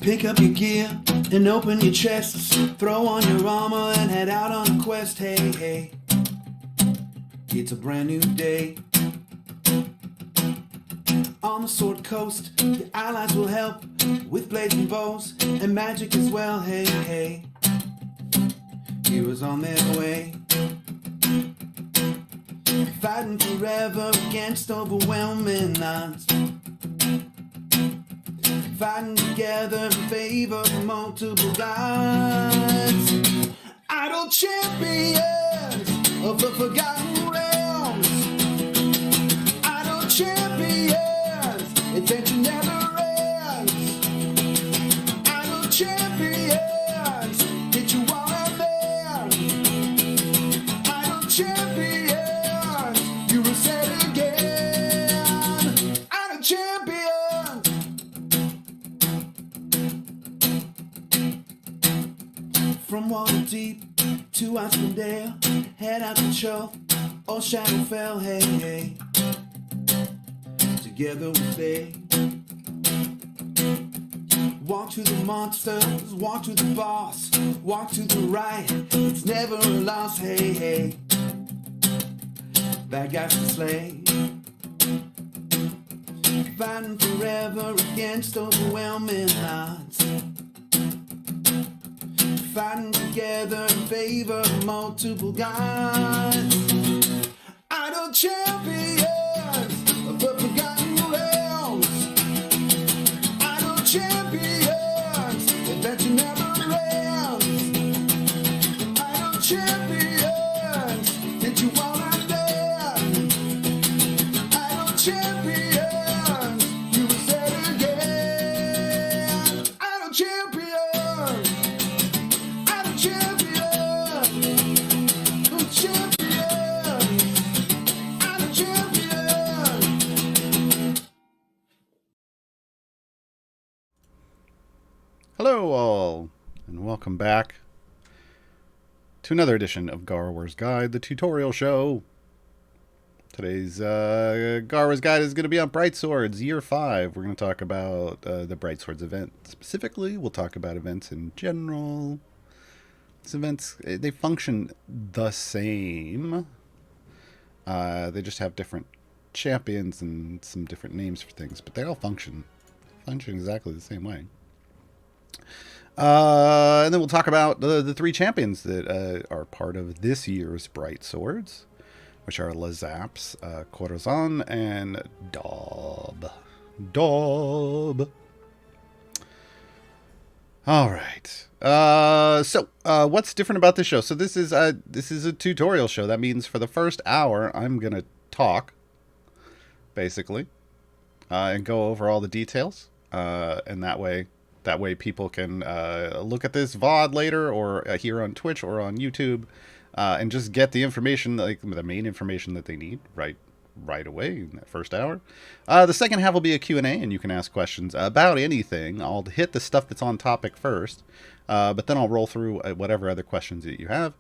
Pick up your gear and open your chests. Throw on your armor and head out on a quest. Hey, hey, it's a brand new day. On the Sword Coast, your allies will help with blades and bows and magic as well. Hey, hey, heroes on their way. Fighting forever against overwhelming odds. Fighting together in favor of multiple gods. Idle champions of the forgotten realms. Idle champions, adventure never ends. Idle champions, did you want them? Idle champions, you will say it again. Idle champions. From Waterdeep to Icewind, head out to Cho or Shadowfell, hey, hey. Together we stay. Walk to the monsters, walk to the boss, walk to the right, it's never a loss, hey, hey. Bad guys to slay. Fighting forever against overwhelming odds. Fighting together in favor of multiple gods. Idle champions of the forgotten realms. Idle champions, adventure never ends. Idle champions, did you want them? Idle champions, you will say it again. Idle champions. Hello all, and welcome back to another edition of Gaarawarr's Guide, the tutorial show. Today's Gaarawarr's Guide is going to be on Brightswords, Year 5. We're going to talk about the Brightswords event. Specifically, we'll talk about events in general. These events, they function the same. They just have different champions and some different names for things, but they all function exactly the same way. And then we'll talk about the three champions that are part of this year's Brightswords, which are Zaps, Corazon, and Dob. All right. So what's different about this show? So this is a tutorial show. That means for the first hour, I'm gonna talk, basically, and go over all the details, and that way people can look at this VOD later, or here on Twitch or on YouTube, and just get the information, like the main information that they need right away in that first hour. The second half will be a Q&A, and you can ask questions about anything. I'll hit the stuff that's on topic first, but then I'll roll through whatever other questions that you have.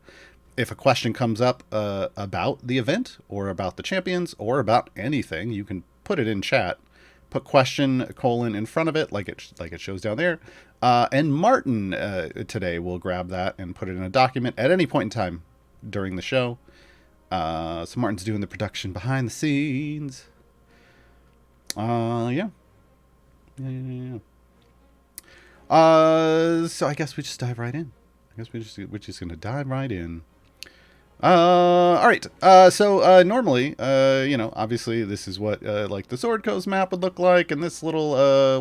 If a question comes up about the event, or about the champions, or about anything, you can put it in chat. Put question : in front of it, like it shows down there. And Martin today will grab that and put it in a document at any point in time during the show. So Martin's doing the production behind the scenes. Yeah. So I guess we just dive right in. We're just gonna dive right in. All right. So normally, obviously this is what like the Sword Coast map would look like, and this little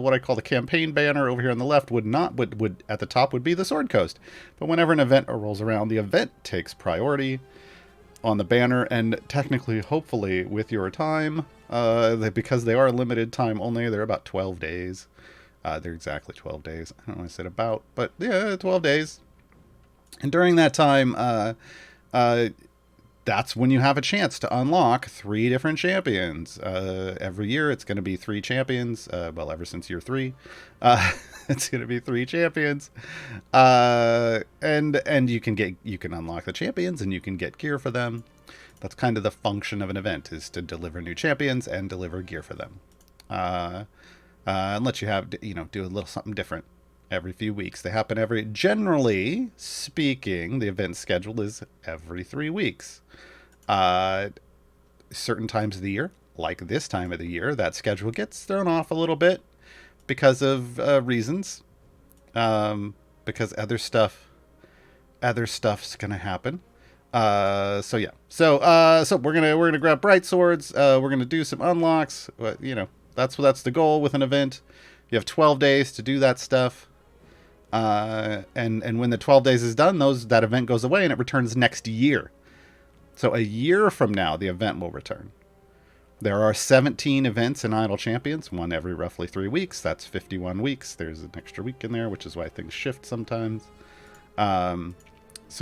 what I call the campaign banner over here on the left would at the top would be the Sword Coast. But whenever an event rolls around, the event takes priority on the banner, and technically, hopefully, with your time, because they are limited time only, they're about 12 days. They're exactly 12 days. I don't know why I said about, but yeah, 12 days. And during that time, that's when you have a chance to unlock 3 different champions. Every year it's going to be 3 champions. Well, ever since year 3, it's going to be 3 champions. And you can unlock the champions, and you can get gear for them. That's kind of the function of an event, is to deliver new champions and deliver gear for them. And let you have, do a little something different every few weeks. They happen generally speaking, the event schedule is every 3 weeks. Certain times of the year, like this time of the year, that schedule gets thrown off a little bit because of reasons. Because other stuff's gonna happen. So yeah. So we're gonna grab Brightswords. We're gonna do some unlocks. That's the goal with an event. You have 12 days to do that stuff. And when the 12 days is done, that event goes away and it returns next year. So a year from now, the event will return. There are 17 events in Idle Champions, one every roughly 3 weeks. That's 51 weeks. There's an extra week in there, which is why things shift sometimes. So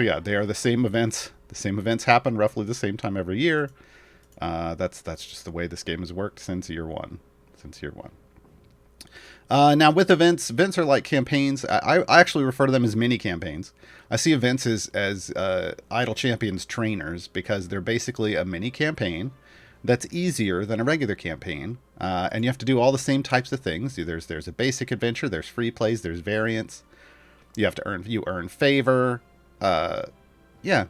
yeah, they are the same events. The same events happen roughly the same time every year. That's just the way this game has worked since year one. Now with events are like campaigns. I actually refer to them as mini campaigns. I see events as Idle Champions trainers because they're basically a mini campaign that's easier than a regular campaign. And you have to do all the same types of things. There's a basic adventure, there's free plays, there's variants. You have to earn favor. Yeah,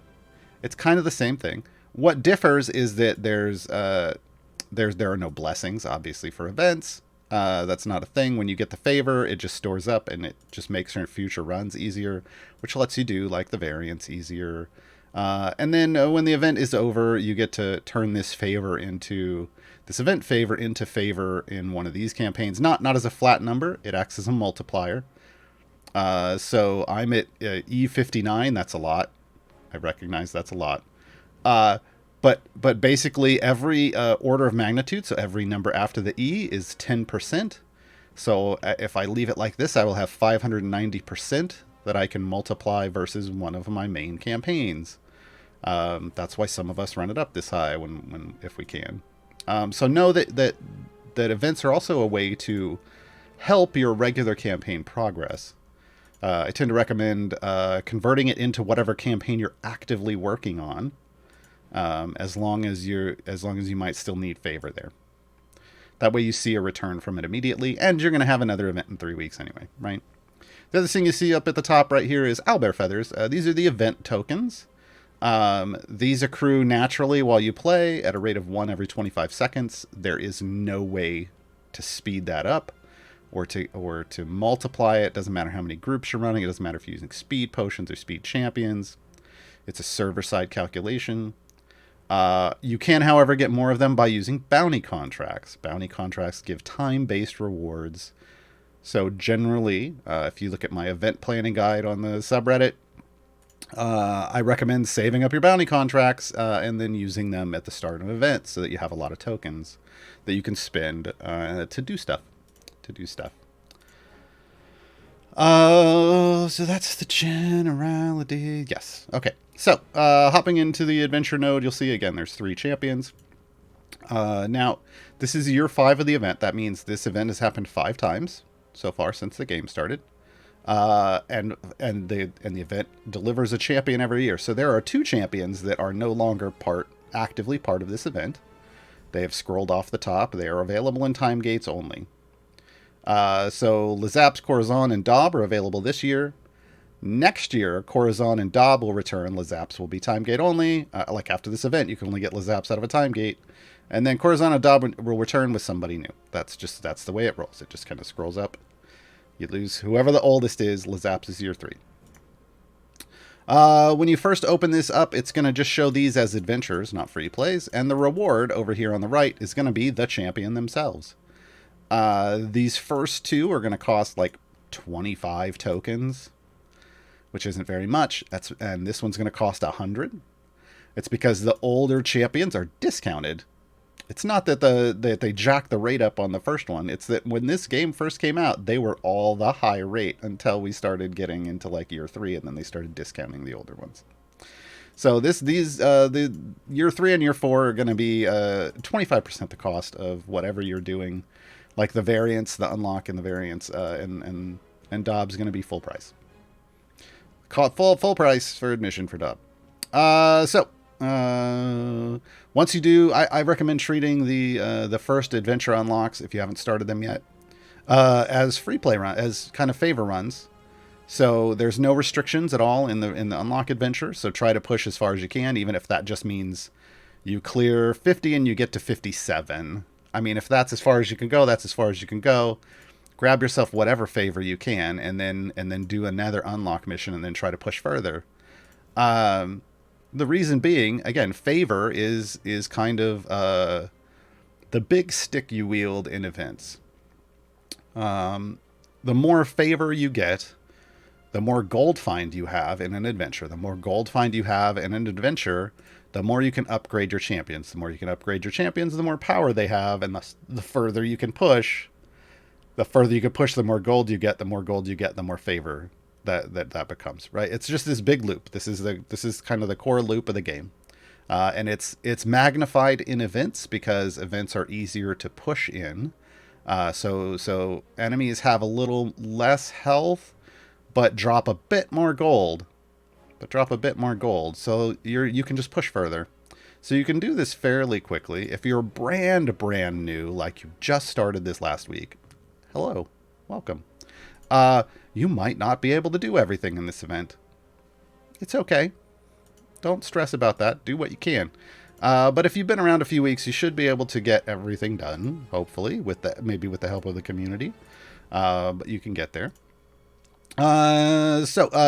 it's kind of the same thing. What differs is that there are no blessings, obviously, for events. That's not a thing. When you get the favor, it just stores up and it just makes your future runs easier, which lets you do like the variants easier. And then when the event is over, you get to turn this event favor into favor in one of these campaigns. Not as a flat number. It acts as a multiplier. So I'm at E59. That's a lot. I recognize that's a lot. But basically every order of magnitude, so every number after the E is 10%. So if I leave it like this, I will have 590% that I can multiply versus one of my main campaigns. That's why some of us run it up this high if we can. So know that events are also a way to help your regular campaign progress. I tend to recommend converting it into whatever campaign you're actively working on. As long as you might still need favor there. That way you see a return from it immediately, and you're going to have another event in 3 weeks anyway, right? The other thing you see up at the top right here is owlbear feathers. These are the event tokens. These accrue naturally while you play at a rate of 1 every 25 seconds. There is no way to speed that up or to multiply it. Doesn't matter how many groups you're running. It doesn't matter if you're using speed potions or speed champions. It's a server-side calculation. You can, however, get more of them by using bounty contracts. Bounty contracts give time-based rewards. So generally, if you look at my event planning guide on the subreddit, I recommend saving up your bounty contracts and then using them at the start of an event so that you have a lot of tokens that you can spend to do stuff. So that's the generality. Yes. Okay. So, hopping into the adventure node, you'll see again, there's 3 champions. Now, this is year 5 of the event. That means this event has happened 5 times so far since the game started. And the event delivers a champion every year. So there are 2 champions that are no longer actively part of this event. They have scrolled off the top. They are available in time gates only. So Lizap's, Corazon, and Dob are available this year. Next year, Corazon and Dob will return. Lizap's will be time gate only. Like after this event, you can only get Lizap's out of a time gate. And then Corazon and Dob will return with somebody new. That's the way it rolls. It just kind of scrolls up. You lose whoever the oldest is. Lizap's is year 3. When you first open this up, it's going to just show these as adventures, not free plays. And the reward over here on the right is going to be the champion themselves. These first 2 are going to cost like 25 tokens, which isn't very much. And this one's going to cost 100. It's because the older champions are discounted. It's not that they jacked the rate up on the first one. It's that when this game first came out, they were all the high rate until we started getting into like year 3, and then they started discounting the older ones. So the year 3 and year 4 are going to be 25% the cost of whatever you're doing, like the variants, the unlock, and the variants, and Dob's going to be full price. Full price for admission for Dob. Once you do, I recommend treating the first adventure unlocks if you haven't started them yet as free play run, as kind of favor runs. So there's no restrictions at all in the unlock adventure. So try to push as far as you can, even if that just means you clear 50 and you get to 57. I mean, if that's as far as you can go, that's as far as you can go. Grab yourself whatever favor you can, and then do another unlock mission, and then try to push further. The reason being, again, favor is kind of the big stick you wield in events. The more favor you get, the more gold find you have in an adventure. The more gold find you have in an adventure, the more you can upgrade your champions. The more you can upgrade your champions, the more power they have, and the further you can push. The further you can push, the more gold you get. The more gold you get, the more favor that becomes. Right? It's just this big loop. This is kind of the core loop of the game, and it's magnified in events because events are easier to push in. So enemies have a little less health, but drop a bit more gold. So you can just push further. So you can do this fairly quickly. If you're brand new, like you just started this last week, hello, welcome. You might not be able to do everything in this event. It's okay. Don't stress about that. Do what you can. But if you've been around a few weeks, you should be able to get everything done, hopefully, maybe with the help of the community. But you can get there.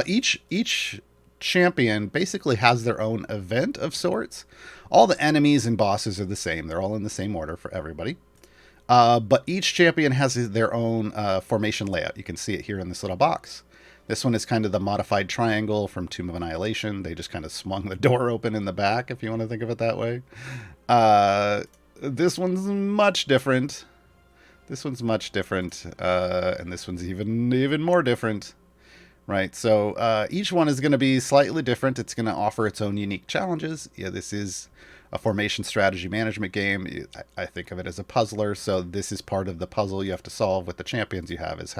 Each champion basically has their own event of sorts. All the enemies and bosses are the same. They're all in the same order for everybody. But each champion has their own formation layout. You can see it here in this little box. This one is kind of the modified triangle from Tomb of Annihilation. They just kind of swung the door open in the back, if you want to think of it that way. This one's much different. And this one's even more different. Right, so each one is going to be slightly different. It's going to offer its own unique challenges. Yeah, this is a formation strategy management game. I think of it as a puzzler, so this is part of the puzzle you have to solve with the champions you have, is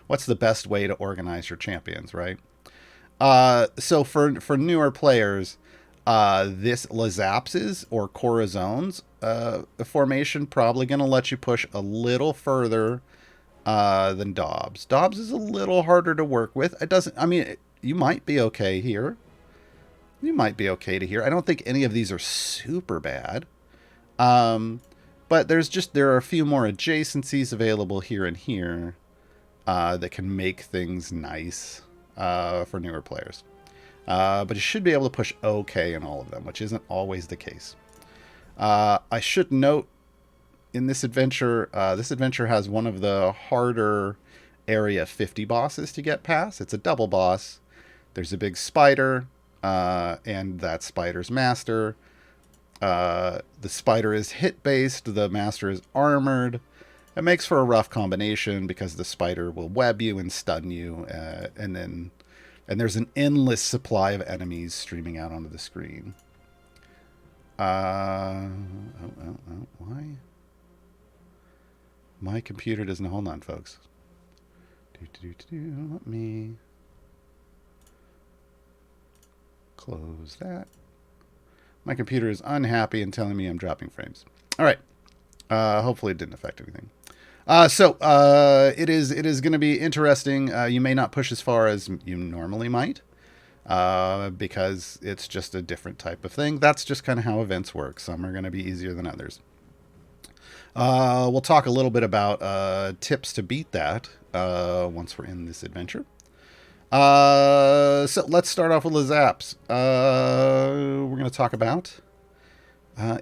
what's the best way to organize your champions, right? So for newer players, this Lazaps's or Corazon's formation probably going to let you push a little further than Dob's. Dob's is a little harder to work with. You might be okay here. I don't think any of these are super bad. But there are a few more adjacencies available here and here that can make things nice for newer players. But you should be able to push okay in all of them, which isn't always the case. I should note, in this adventure has one of the harder Area 50 bosses to get past. It's a double boss. There's a big spider, and that spider's master. The spider is hit-based. The master is armored. It makes for a rough combination because the spider will web you and stun you, and there's an endless supply of enemies streaming out onto the screen. Why? My computer doesn't hold on, folks. Let me close that. My computer is unhappy and telling me I'm dropping frames. All right. Hopefully it didn't affect anything. It is going to be interesting. You may not push as far as you normally might, because it's just a different type of thing. That's just kind of how events work. Some are going to be easier than others. We'll talk a little bit about tips to beat that once we're in this adventure. So let's start off with the zaps. We're going to talk about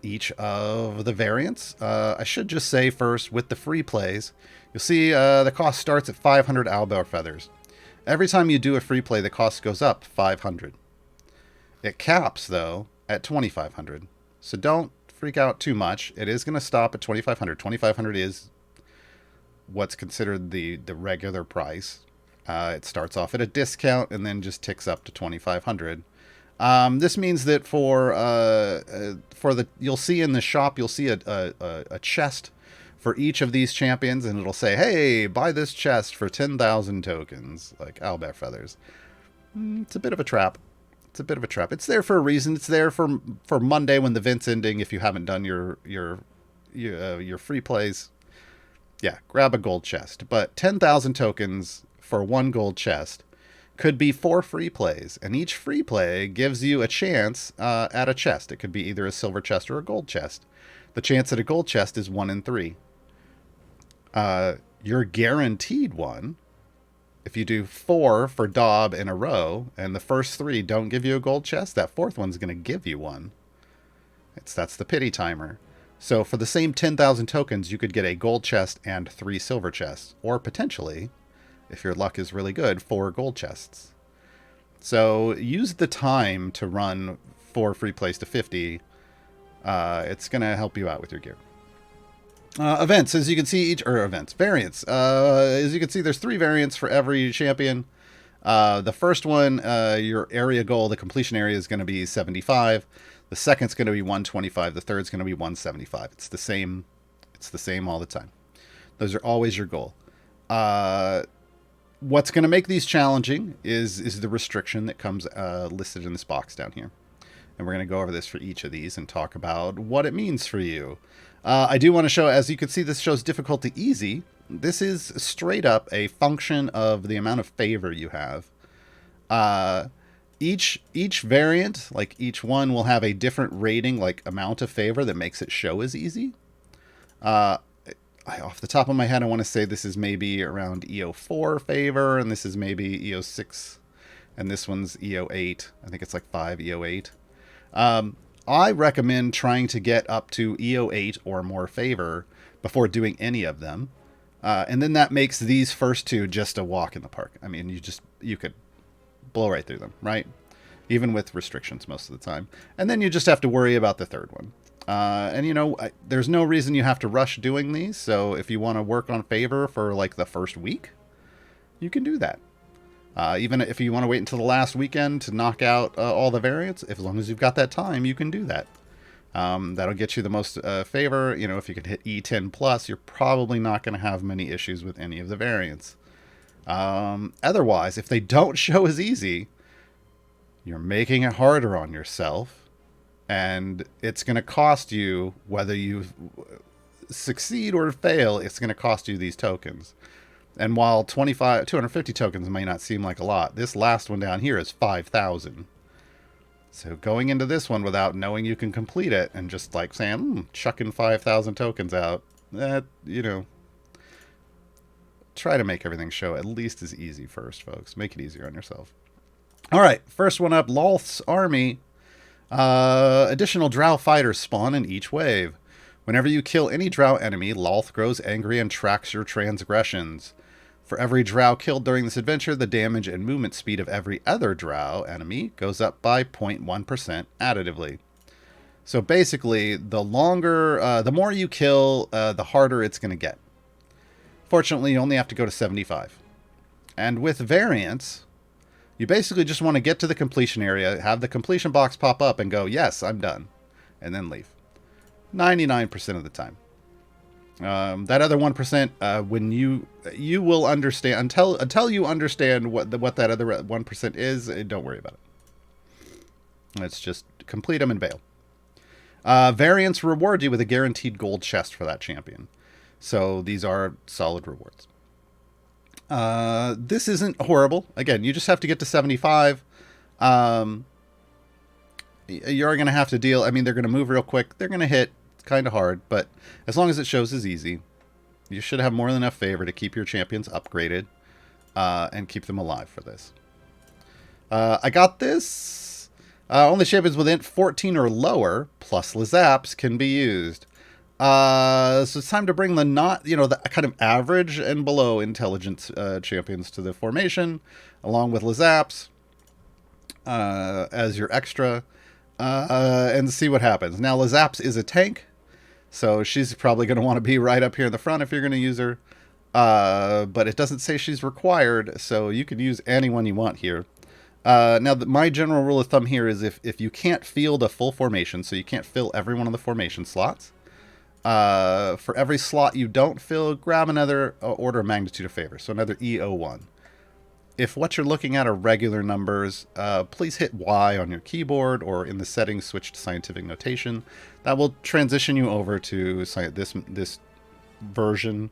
each of the variants. I should just say first, with the free plays, you'll see the cost starts at 500 owlbear feathers. Every time you do a free play, the cost goes up 500. It caps, though, at 2,500. So don't freak out too much. It is going to stop at 2,500. 2,500 is what's considered the regular price. It starts off at a discount and then just ticks up to 2,500. This means that you'll see in the shop, you'll see a chest for each of these champions, and it'll say, hey, buy this chest for 10,000 tokens, like owlbear feathers. It's a bit of a trap. It's there for a reason. It's there for Monday when the event's ending. If you haven't done your free plays, Yeah, grab a gold chest. But 10,000 tokens for one gold chest could be 4 free plays, and each free play gives you a chance at a chest. It could be either a silver chest or a gold chest. The chance at a gold chest is 1 in 3. You're guaranteed one if you do 4 for Dob in a row, and the first 3 don't give you a gold chest. That 4th one's going to give you one. That's the pity timer. So for the same 10,000 tokens, you could get a gold chest and 3 silver chests, or potentially, if your luck is really good, 4 gold chests. So use the time to run 4 free plays to 50. It's going to help you out with your gear. Events, as you can see, variants. As you can see, there's 3 variants for every champion. The first one, your area goal, the completion area is going to be 75. The second's going to be 125. The third's going to be 175. It's the same all the time. Those are always your goal. What's going to make these challenging is the restriction that comes listed in this box down here. And we're going to go over this for each of these and talk about what it means for you. I do want to show, as you can see, this shows difficulty easy. This is straight up a function of the amount of favor you have. Each variant, like each one, will have a different rating, like amount of favor that makes it show as easy. Off the top of my head, I want to say this is maybe around EO4 favor, and this is maybe EO6, and this one's EO8. I think it's like 5 EO8. I recommend trying to get up to EO8 or more favor before doing any of them. And then that makes these first 2 just a walk in the park. I mean, you could blow right through them, right? Even with restrictions most of the time. And then you just have to worry about the third one. And there's no reason you have to rush doing these. So if you want to work on favor for like the first week, you can do that. Even if you want to wait until the last weekend to knock out all the variants, as long as you've got that time, you can do that. That'll get you the most favor. If you can hit E10 plus, you're probably not going to have many issues with any of the variants. Otherwise, if they don't show as easy, you're making it harder on yourself, and it's going to cost you, whether you succeed or fail, it's going to cost you these tokens. And while 250 tokens may not seem like a lot, this last one down here is 5,000. So going into this one without knowing you can complete it and just like saying, chucking 5,000 tokens out, try to make everything show at least as easy first, folks. Make it easier on yourself. All right, first one up, Loth's army. Additional drow fighters spawn in each wave. Whenever you kill any drow enemy, Loth grows angry and tracks your transgressions. For every drow killed during this adventure, the damage and movement speed of every other drow enemy goes up by 0.1% additively. So basically, the more you kill, the harder it's going to get. Fortunately, you only have to go to 75. And with variants, you basically just want to get to the completion area, have the completion box pop up and go, yes, I'm done, and then leave. 99% of the time. That other 1%, when you will understand, until you understand what that other 1% is, don't worry about it. It's just complete them and bail. Variants reward you with a guaranteed gold chest for that champion. So these are solid rewards. This isn't horrible. Again, you just have to get to 75. You're going to have to deal. I mean, they're going to move real quick. They're going to hit kind of hard, but as long as it shows as easy, you should have more than enough favor to keep your champions upgraded and keep them alive for this. I got this. Only champions with int 14 or lower, plus Zaps, can be used. So it's time to bring the kind of average and below intelligence champions to the formation, along with Zaps as your extra, and see what happens. Now, Zaps is a tank, so she's probably going to want to be right up here in the front if you're going to use her. But it doesn't say she's required, so you can use anyone you want here. Now, my general rule of thumb here is if you can't field a full formation, so you can't fill every one of the formation slots, for every slot you don't fill, grab another order of magnitude of favor, so another EO1. If what you're looking at are regular numbers, please hit Y on your keyboard, or in the settings switch to scientific notation. That will transition you over to this version,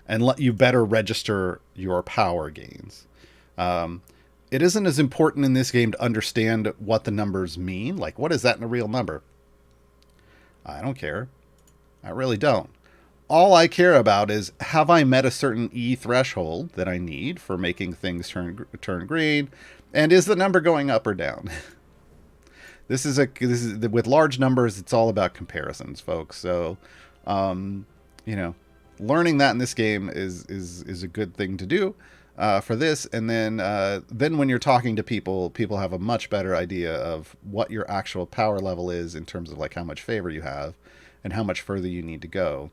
and let you better register your power gains. It isn't as important in this game to understand what the numbers mean. Like, what is that in a real number? I don't care. I really don't. All I care about is, have I met a certain E threshold that I need for making things turn green? And is the number going up or down? This is with large numbers, it's all about comparisons, folks. So, learning that in this game is a good thing to do for this. And then when you're talking to people have a much better idea of what your actual power level is in terms of like how much favor you have and how much further you need to go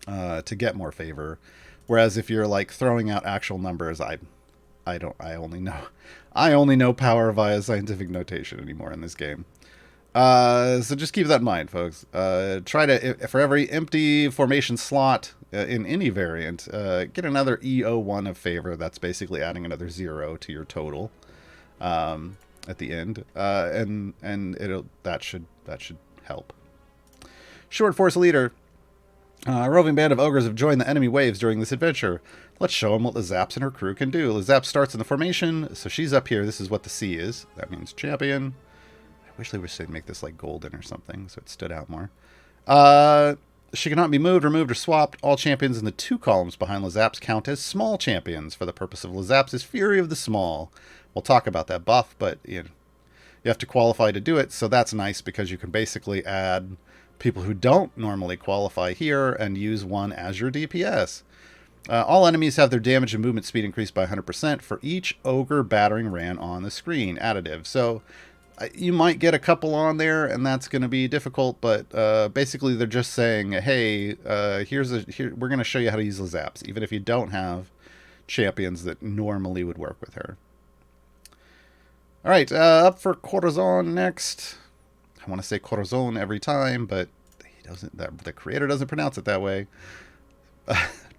to get more favor. Whereas if you're like throwing out actual numbers, I only know power via scientific notation anymore in this game. So just keep that in mind, folks. Try to, for every empty formation slot in any variant, get another EO1 of favor. That's basically adding another 0 to your total at the end, and that should help. Short Force Leader. A roving band of ogres have joined the enemy waves during this adventure. Let's show them what the Zaps and her crew can do. The Zap starts in the formation, so she's up here. This is what the C is. That means champion. I wish they would say make this like golden or something, so it stood out more. She cannot be moved, removed, or swapped. All champions in the 2 columns behind Lazaps count as small champions for the purpose of Lazaps' Fury of the Small. We'll talk about that buff, but you have to qualify to do it, so that's nice because you can basically add people who don't normally qualify here and use one as your DPS. All enemies have their damage and movement speed increased by 100% for each ogre battering ran on the screen. Additive. So you might get a couple on there, and that's going to be difficult, but basically they're just saying, hey, we're going to show you how to use the Zaps, even if you don't have champions that normally would work with her. All right, up for Corazon next. I want to say Corazon every time, but the creator doesn't pronounce it that way.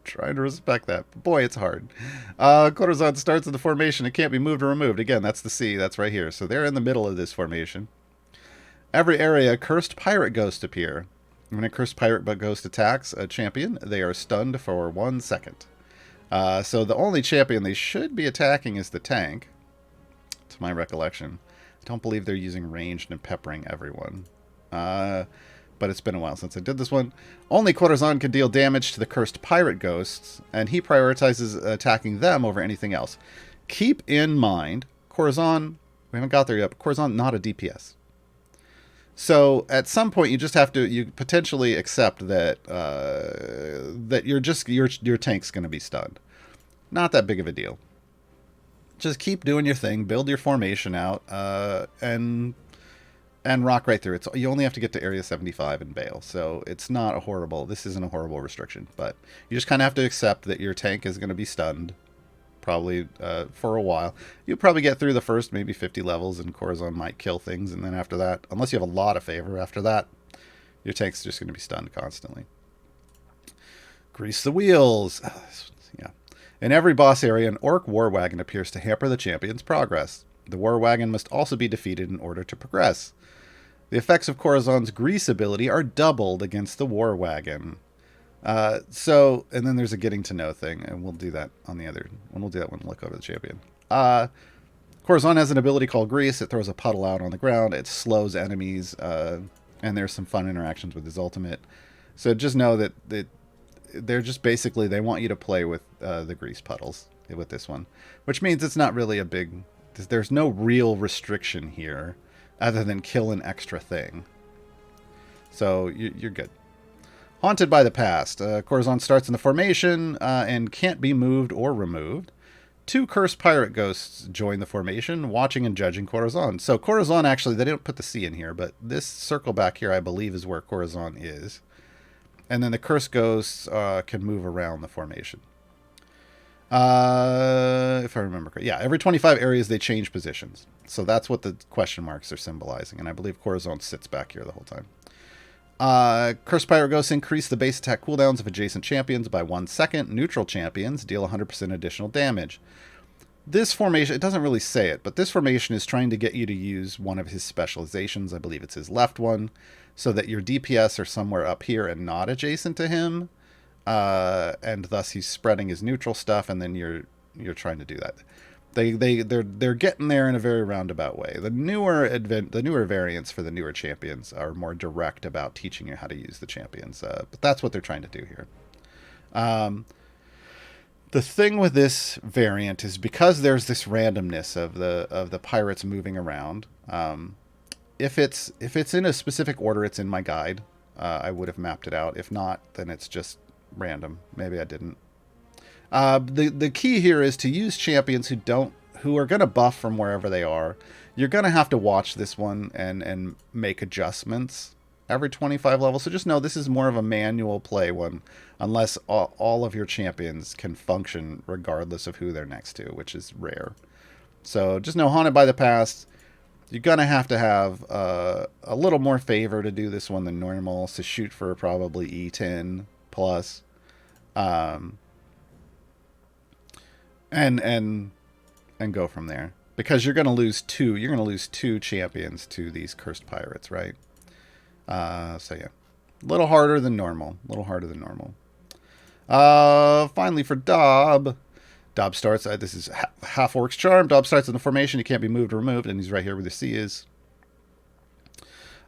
Trying to respect that. But boy, it's hard. Corazon starts in the formation. It can't be moved or removed. Again, that's the C. That's right here. So they're in the middle of this formation. Every area, cursed pirate ghosts appear. When a cursed pirate ghost attacks a champion, they are stunned for 1 second. So the only champion they should be attacking is the tank, to my recollection. I don't believe they're using ranged and peppering everyone. But it's been a while since I did this one. Only Corazon can deal damage to the cursed pirate ghosts, and he prioritizes attacking them over anything else. Keep in mind, Corazon, we haven't got there yet, but Corazon, not a DPS. So at some point, you potentially accept that that your tank's going to be stunned. Not that big of a deal. Just keep doing your thing, build your formation out, and rock right through it. So you only have to get to area 75 and bail. So it's not a horrible, this isn't a horrible restriction, but you just kind of have to accept that your tank is going to be stunned probably for a while. You'll probably get through the first maybe 50 levels and Corazon might kill things. And then after that, unless you have a lot of favor after that, your tank's just going to be stunned constantly. Grease the wheels. Yeah. In every boss area, an orc war wagon appears to hamper the champion's progress. The war wagon must also be defeated in order to progress. The effects of Corazon's grease ability are doubled against the war wagon. And then there's a getting to know thing, and we'll do that on the other one. We'll do that when we look over the champion. Corazon has an ability called Grease. It throws a puddle out on the ground. It slows enemies, and there's some fun interactions with his ultimate. So just know that they're just basically, they want you to play with the grease puddles with this one, which means it's not really a big, there's no real restriction here other than kill an extra thing. So you're good. Haunted by the Past. Corazon starts in the formation and can't be moved or removed. 2 cursed pirate ghosts join the formation, watching and judging Corazon. So Corazon, actually, they didn't put the C in here, but this circle back here, I believe, is where Corazon is. And then the cursed ghosts can move around the formation. If I remember correctly. Yeah, every 25 areas they change positions. So that's what the question marks are symbolizing. And I believe Corazon sits back here the whole time. Cursed Pirate Ghosts increase the base attack cooldowns of adjacent champions by 1 second. Neutral champions deal 100% additional damage. This formation, it doesn't really say it, but this formation is trying to get you to use one of his specializations. I believe it's his left one, so that your DPS are somewhere up here and not adjacent to him. and thus he's spreading his neutral stuff, and then you're trying to do that. They're getting there in a very roundabout way. The newer variants for the newer champions are more direct about teaching you how to use the champions, but that's what they're trying to do here. The thing with this variant is because there's this randomness of the pirates moving around. If it's in a specific order, it's in my guide. I would have mapped it out. If not, then it's just random. Maybe I didn't. The key here is to use champions who are going to buff from wherever they are. You're going to have to watch this one and make adjustments every 25 levels. So just know this is more of a manual play one, unless all of your champions can function regardless of who they're next to, which is rare. So just know Haunted by the Past, you're going to have a little more favor to do this one than normal. So shoot for probably E10 plus. And go from there, because you're going to lose two champions to these cursed pirates, right? So yeah, a little harder than normal. Finally for Dob starts. This is half orc's charm. Dob starts in the formation. He can't be moved or removed, and he's right here where the C is.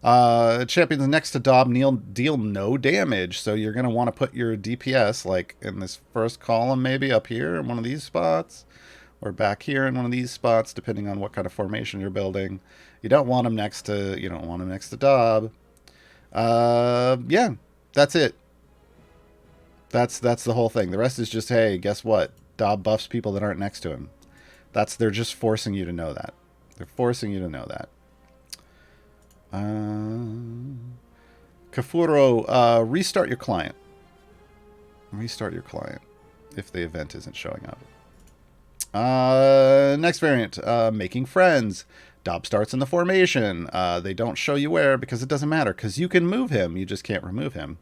Champions next to Dob deal no damage, so you're going to want to put your DPS like in this first column, maybe up here in one of these spots, or back here in one of these spots, depending on what kind of formation you're building. You don't want them next to Dob. Yeah, that's it. That's the whole thing. The rest is just, hey, guess what? Dob buffs people that aren't next to him. They're just forcing you to know that. They're forcing you to know that. Kafuro, restart your client. Restart your client if the event isn't showing up. Next variant, making friends. Dob starts in the formation. They don't show you where because it doesn't matter, because you can move him, you just can't remove him.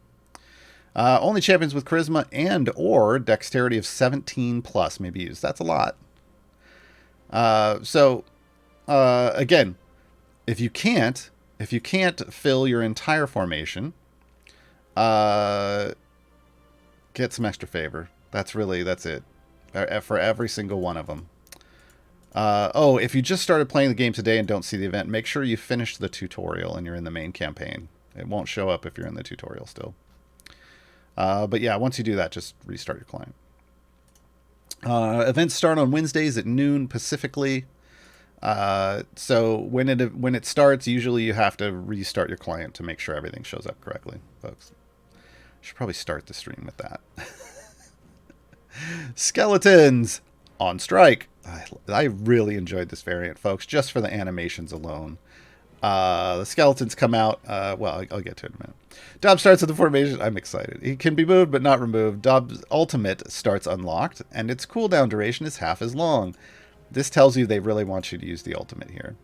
Only champions with charisma and or dexterity of 17 plus may be used. That's a lot. Again, if you can't fill your entire formation, get some extra favor. That's it. For every single one of them. If you just started playing the game today and don't see the event, make sure you finish the tutorial and you're in the main campaign. It won't show up if you're in the tutorial still. But yeah, once you do that, just restart your client. Events start on Wednesdays at noon Pacifically. So when it starts, usually you have to restart your client to make sure everything shows up correctly, folks. Should probably start the stream with that. Skeletons on strike. I really enjoyed this variant, folks, just for the animations alone. The skeletons come out. Well, I'll get to it in a minute. Dob starts with the formation. I'm excited. He can be moved but not removed. Dob's ultimate starts unlocked, and its cooldown duration is half as long. This tells you they really want you to use the ultimate here.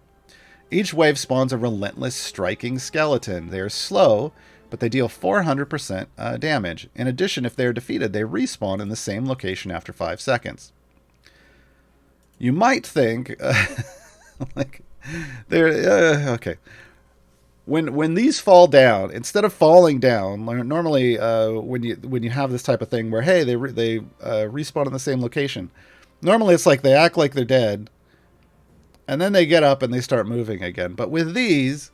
Each wave spawns a relentless striking skeleton. They are slow, but they deal 400% damage. In addition, if they are defeated, they respawn in the same location after 5 seconds. You might think, okay. When these fall down, instead of falling down, normally when you have this type of thing where, hey, they respawn in the same location, normally it's like they act like they're dead, and then they get up and they start moving again. But with these,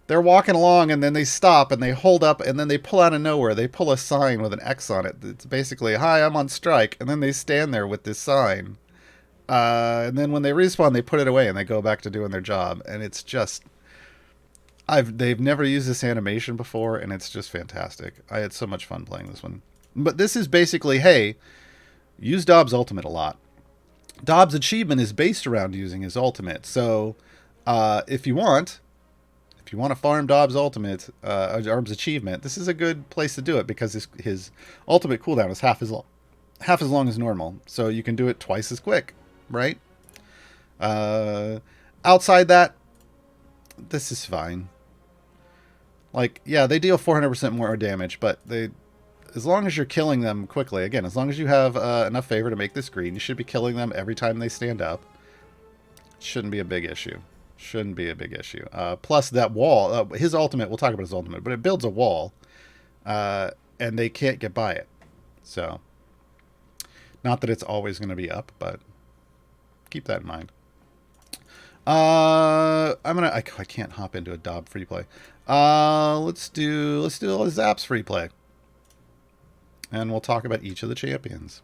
they're walking along and then they stop and they hold up and then they pull out of nowhere. They pull a sign with an X on it. It's basically, hi, I'm on strike. And then they stand there with this sign. And then when they respawn, they put it away and they go back to doing their job. And it's just... They've never used this animation before, and it's just fantastic. I had so much fun playing this one. But this is basically, hey, use Dob's ultimate a lot. Dob's achievement is based around using his ultimate. So if you want to farm Dob's ultimate, Arb's achievement, this is a good place to do it, because his ultimate cooldown is half as long as normal. So you can do it twice as quick, right? Outside that, this is fine. Like, yeah, they deal 400% more damage, but as long as you're killing them quickly, again, as long as you have enough favor to make this green, you should be killing them every time they stand up. Shouldn't be a big issue. Plus that wall, his ultimate, we'll talk about his ultimate, but it builds a wall, and they can't get by it. So, not that it's always going to be up, but keep that in mind. I can't hop into a Dob free play. Let's do a Zaps free play. And we'll talk about each of the champions.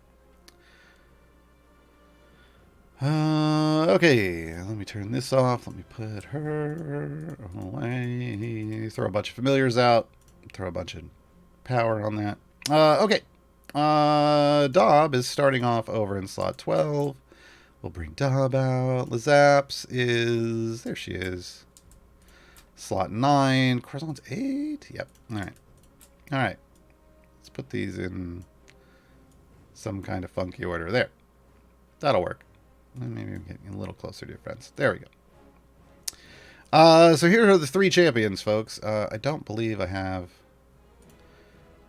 Okay, let me turn this off. Let me put her away. Throw a bunch of familiars out. Throw a bunch of power on that. Okay. Dob is starting off over in slot 12. We'll bring Dob out. Zaps is... There she is. Slot 9. Corazon's 8. Yep. Alright. Alright. Let's put these in some kind of funky order. There. That'll work. Maybe I'm getting a little closer to your friends. There we go. So here are the 3 champions, folks. I don't believe I have...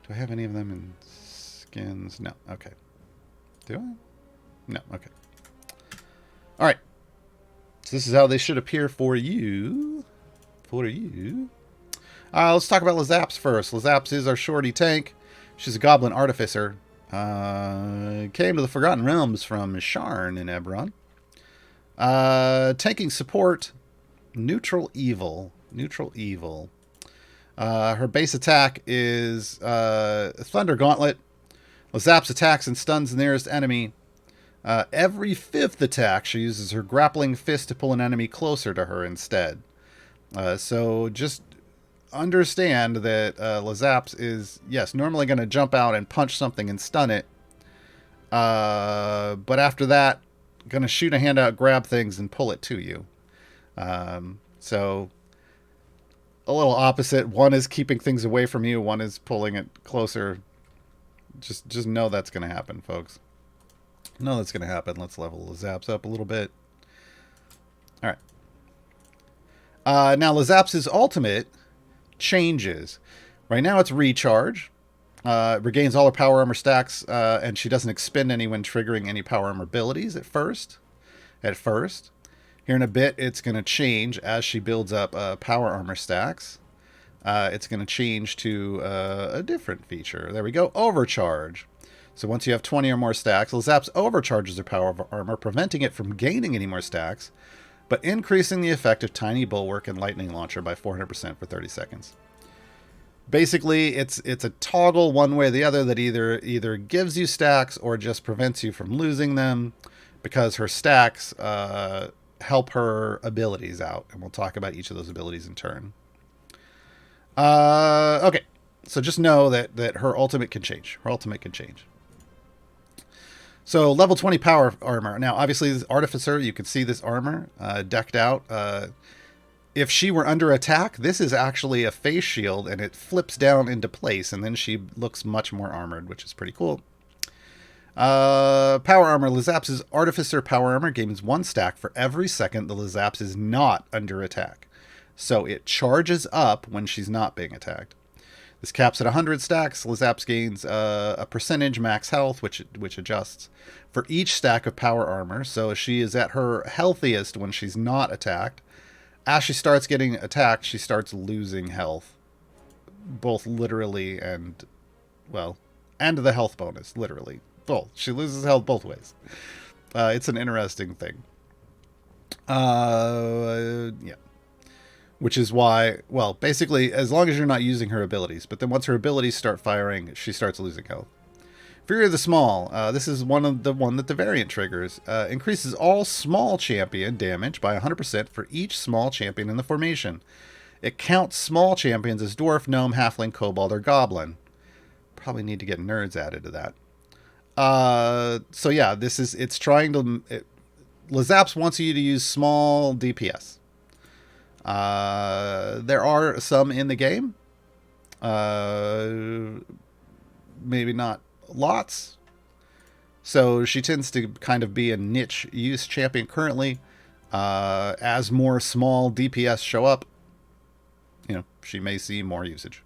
Do I have any of them in skins? No. Okay. Do I? No. Okay. All right. So this is how they should appear for you. Let's talk about Zaps first. Zaps is our shorty tank. She's a goblin artificer. Came to the Forgotten Realms from Sharon in Eberron. Tanking support. Neutral evil. Her base attack is Thunder Gauntlet. Zaps attacks and stuns the nearest enemy. Every 5th attack, she uses her grappling fist to pull an enemy closer to her instead. So just understand that Zaps is, yes, normally going to jump out and punch something and stun it. But after that, going to shoot a hand out, grab things, and pull it to you. So a little opposite. One is keeping things away from you. One is pulling it closer. Just know that's going to happen, folks. Know that's going to happen. Let's level Zaps up a little bit. All right. Now, Zaps' ultimate changes. Right now, it's Recharge. Regains all her power armor stacks, and she doesn't expend any when triggering any power armor abilities at first. Here in a bit, it's going to change as she builds up power armor stacks. It's going to change to a different feature. There we go. Overcharge. So once you have 20 or more stacks, Zaps overcharges her power armor, preventing it from gaining any more stacks, but increasing the effect of Tiny Bulwark and Lightning Launcher by 400% for 30 seconds. Basically, it's a toggle one way or the other that either gives you stacks or just prevents you from losing them, because her stacks help her abilities out, and we'll talk about each of those abilities in turn. Okay, so just know that her ultimate can change. So level 20 power armor. Now, obviously, this Artificer, you can see this armor decked out. If she were under attack, this is actually a face shield, and it flips down into place, and then she looks much more armored, which is pretty cool. Power armor. Zaps' Artificer power armor gains 1 stack for every second the Zaps is not under attack. So it charges up when she's not being attacked. This caps at 100 stacks. Zaps gains a percentage max health, which adjusts for each stack of power armor. So she is at her healthiest when she's not attacked. As she starts getting attacked, she starts losing health, both literally and the health bonus, literally. Both. She loses health both ways. It's an interesting thing. Yeah. Which is why, basically, as long as you're not using her abilities, but then once her abilities start firing, she starts losing health. Fury of the Small. This is one that the variant triggers. Increases all small champion damage by 100% for each small champion in the formation. It counts small champions as dwarf, gnome, halfling, kobold, or goblin. Probably need to get nerds added to that. So yeah, it's trying to... Zaps wants you to use small DPS. There are some in the game. Maybe not lots. So she tends to kind of be a niche use champion currently. As more small DPS show up, she may see more usage.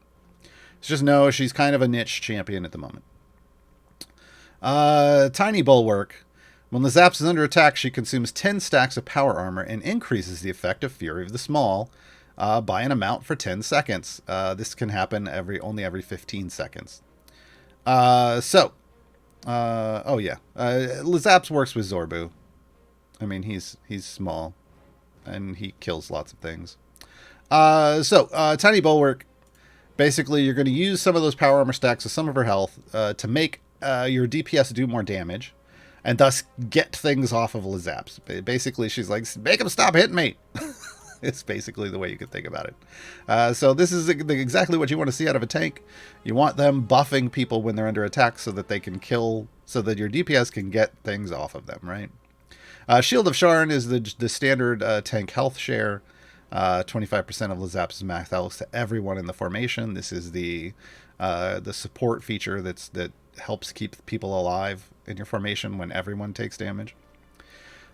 So just know she's kind of a niche champion at the moment. Tiny Bulwark. When the Zaps is under attack, she consumes 10 stacks of power armor and increases the effect of Fury of the Small by an amount for 10 seconds. This can happen only every 15 seconds. So, Oh yeah, Lizaps works with Zorbu. I mean, he's small, and he kills lots of things. Tiny Bulwark. Basically, you're going to use some of those power armor stacks with some of her health to make your DPS do more damage, and thus get things off of Lizaps. Basically, she's like, make him stop hitting me. It's basically the way you could think about it. So this is exactly what you want to see out of a tank. You want them buffing people when they're under attack so that they can kill, so that your DPS can get things off of them, right? Shield of Sharon is the standard tank health share. 25% of Lizaps' max health to everyone in the formation. This is the support feature that helps keep people alive in your formation when everyone takes damage.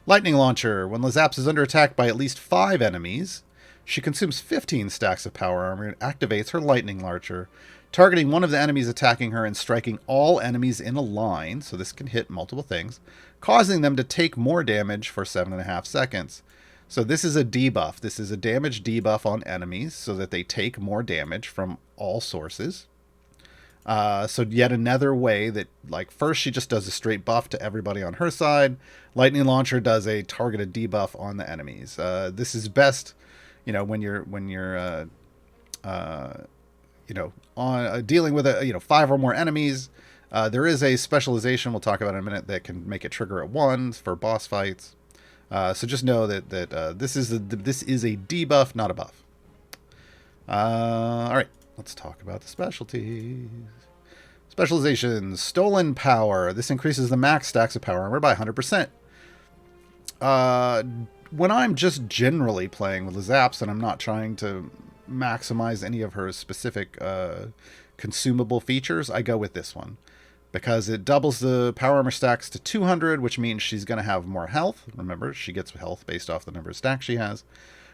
Lightning Launcher. When Lizaps is under attack by at least 5 enemies, she consumes 15 stacks of power armor and activates her Lightning Launcher, targeting one of the enemies attacking her and striking all enemies in a line, so this can hit multiple things, causing them to take more damage for 7.5 seconds. So this is a debuff. This is a damage debuff on enemies so that they take more damage from all sources. So yet another way that, like, first she just does a straight buff to everybody on her side. Lightning Launcher does a targeted debuff on the enemies. This is best, when you're on dealing with 5 or more enemies. There is a specialization we'll talk about in a minute that can make it trigger at 1 for boss fights. So just know that this is a debuff, not a buff. All right, let's talk about the specialties. Specializations. Stolen Power. This increases the max stacks of power armor by 100%. When I'm just generally playing with Lizaps and I'm not trying to maximize any of her specific consumable features, I go with this one. Because it doubles the power armor stacks to 200, which means she's going to have more health. Remember, she gets health based off the number of stacks she has.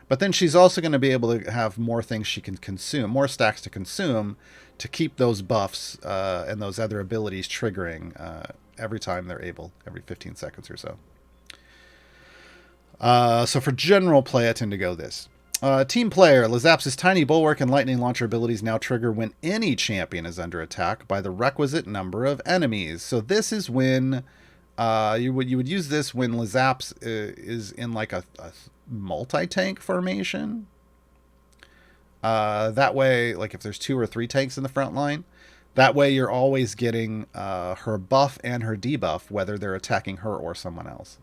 But then she's also going to be able to have more things she can consume, more stacks to consume, to keep those buffs and those other abilities triggering every time they're able, every 15 seconds or so. So for general play, I tend to go this. Team player. Lizaps' Tiny Bulwark and Lightning Launcher abilities now trigger when any champion is under attack by the requisite number of enemies. So this is when you would use this when Lizaps is in like a multi-tank formation. That way, like if there's 2 or 3 tanks in the front line, that way you're always getting her buff and her debuff, whether they're attacking her or someone else.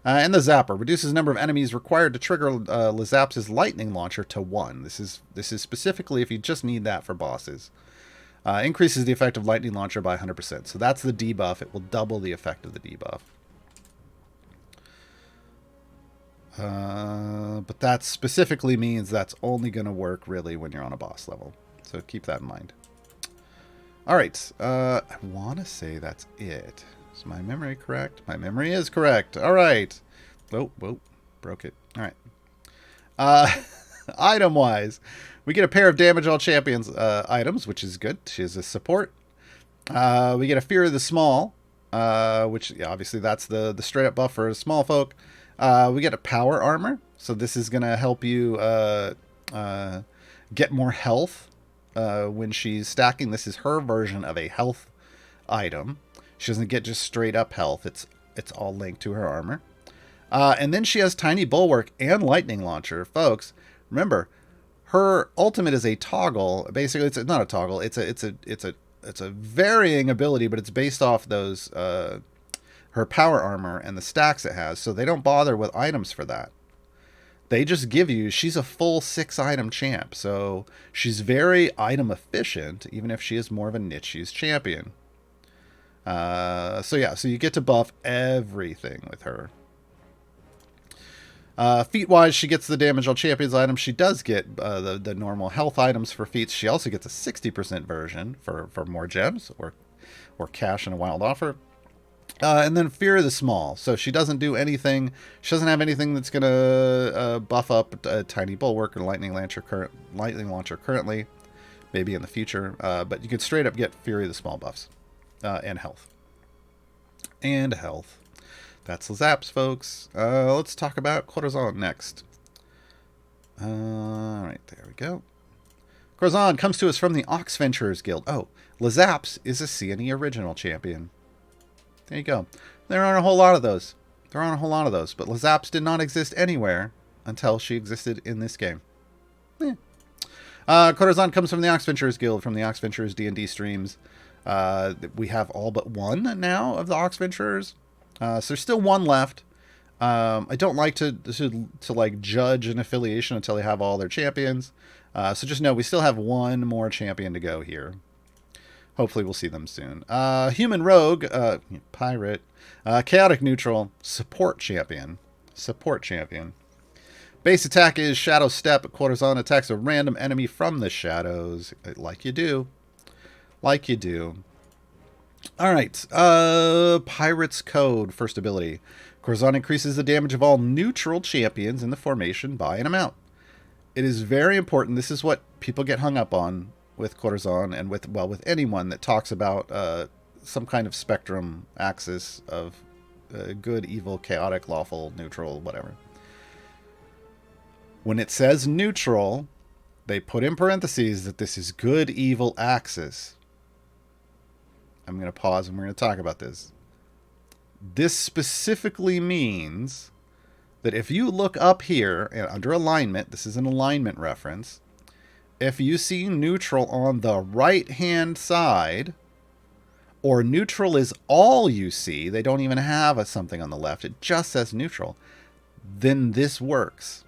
And the Zapper reduces the number of enemies required to trigger Lizaps' Lightning Launcher to 1. This is specifically if you just need that for bosses. Increases the effect of Lightning Launcher by 100%. So that's the debuff. It will double the effect of the debuff. But that specifically means that's only going to work really when you're on a boss level. So keep that in mind. All right. I want to say that's it. Is my memory correct? My memory is correct. All right. Whoa, broke it. All right. Item-wise, we get a pair of Damage All Champions items, which is good. She has a support. We get a Fear of the Small, which obviously that's the straight-up buff for small folk. We get a Power Armor, so this is going to help you get more health when she's stacking. This is her version of a health item. She doesn't get just straight up health. It's all linked to her armor. And then she has Tiny Bulwark and Lightning Launcher. Folks, remember, her ultimate is a toggle. Basically, it's not a toggle. It's a varying ability, but it's based off those her power armor and the stacks it has. So they don't bother with items for that. They just give you, she's a full 6-item champ. So she's very item efficient, even if she is more of a niche-use champion. So you get to buff everything with her. Feat-wise, she gets the Damage All Champions item. She does get the normal health items for feats. She also gets a 60% version for more gems or cash in a wild offer. And then Fear of the Small. So she doesn't do anything. She doesn't have anything that's going to buff up Tiny Bulwark or Lightning Launcher currently. Maybe in the future. But you can straight up get Fury of the Small buffs. And health. That's Lizaps, folks. Let's talk about Corazon next. Alright, there we go. Corazon comes to us from the Ox Venturers Guild. Oh, Lazaps is a C&E original champion. There you go. There aren't a whole lot of those. But Lazaps did not exist anywhere until she existed in this game. Corazon comes from the Ox Venturers Guild, from the Ox Venturers D&D streams. We have all but one now of the Ox Venturers. So there's still one left. I don't like to like judge an affiliation until they have all their champions. So just know we still have one more champion to go here. Hopefully we'll see them soon. Human Rogue, Pirate, Chaotic Neutral, Support Champion. Base attack is Shadow Step. Corazon attacks a random enemy from the shadows. Like you do. Alright. Pirate's Code, first ability. Corazon increases the damage of all neutral champions in the formation by an amount. It is very important. This is what people get hung up on with Corazon and with anyone that talks about some kind of spectrum axis of good, evil, chaotic, lawful, neutral, whatever. When it says neutral, they put in parentheses that this is good, evil axis. I'm going to pause and we're going to talk about this. This specifically means that if you look up here under alignment, this is an alignment reference, if you see neutral on the right-hand side, or neutral is all you see, they don't even have something on the left, it just says neutral, then this works.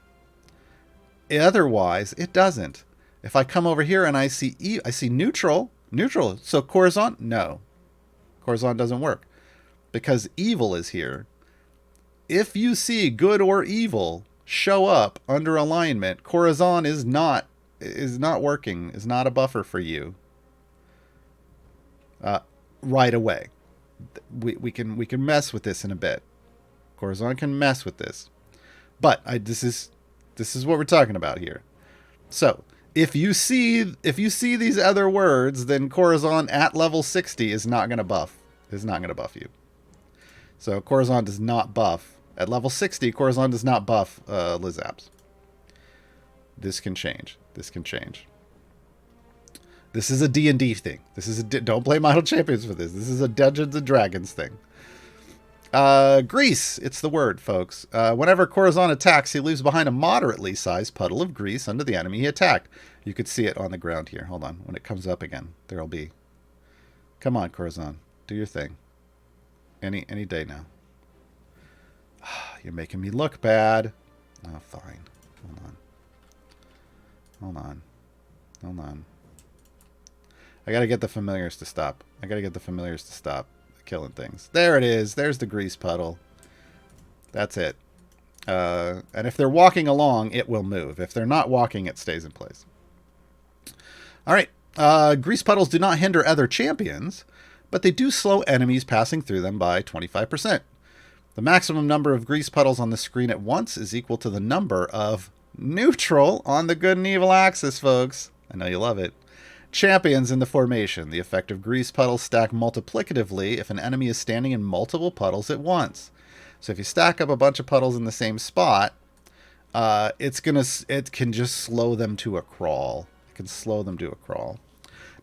Otherwise, it doesn't. If I come over here and I see neutral, so Corazon, no. Corazon doesn't work because evil is here. If you see good or evil show up under alignment, Corazon is not working, is not a buffer for you right away. We can mess with this in a bit. Corazon can mess with this, but this is what we're talking about here. So if you see these other words, then Corazon at level 60 is not going to buff you. So Corazon does not buff. At level 60, Corazon does not buff Lazaps. This can change. This is a D&D thing. Don't blame Idle Champions for this. This is a Dungeons and Dragons thing. Grease. It's the word, folks. Whenever Corazon attacks, he leaves behind a moderately sized puddle of grease under the enemy he attacked. You could see it on the ground here. Hold on. When it comes up again, there'll be... Come on, Corazon. Do your thing. Any day now. You're making me look bad. Oh, fine. Hold on. I gotta get the familiars to stop. Killing things. There it is. There's the grease puddle. That's it. And if they're walking along, it will move. If they're not walking, it stays in place. All right. Grease puddles do not hinder other champions, but they do slow enemies passing through them by 25%. The maximum number of grease puddles on the screen at once is equal to the number of neutral on the good and evil axis, folks. I know you love it. Champions in the formation. The effect of grease puddles stack multiplicatively if an enemy is standing in multiple puddles at once. So if you stack up a bunch of puddles in the same spot, it can just slow them to a crawl.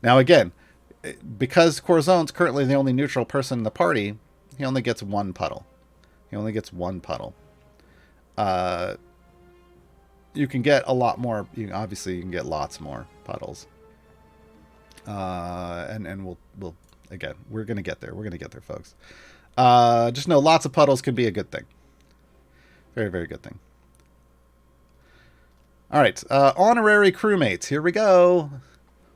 Now again, because Corazon's currently the only neutral person in the party, he only gets one puddle. You can get a lot more. Obviously, you can get lots more puddles. And we'll again, we're gonna get there. Folks. Just know lots of puddles can be a good thing. Very, very good thing. All right, honorary crewmates. Here we go.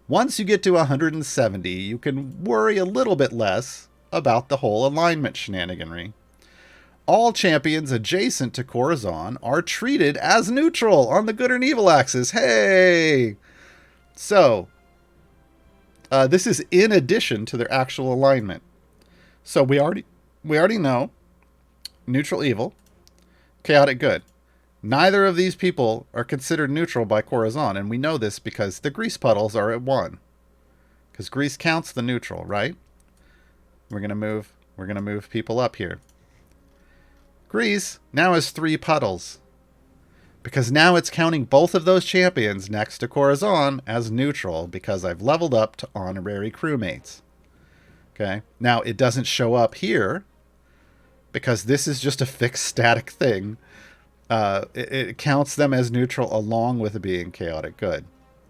Once you get to 170, you can worry a little bit less about the whole alignment shenaniganry. All champions adjacent to Corazon are treated as neutral on the good and evil axis. Hey! So, this is in addition to their actual alignment. So we already know neutral evil, chaotic good. Neither of these people are considered neutral by Corazon, and we know this because the grease puddles are at 1. Because grease counts the neutral, right? We're gonna move people up here. Grease now has 3 puddles. because now it's counting both of those champions next to Corazon as neutral because I've leveled up to honorary crewmates. Okay, now it doesn't show up here because this is just a fixed static thing. It counts them as neutral along with being chaotic good.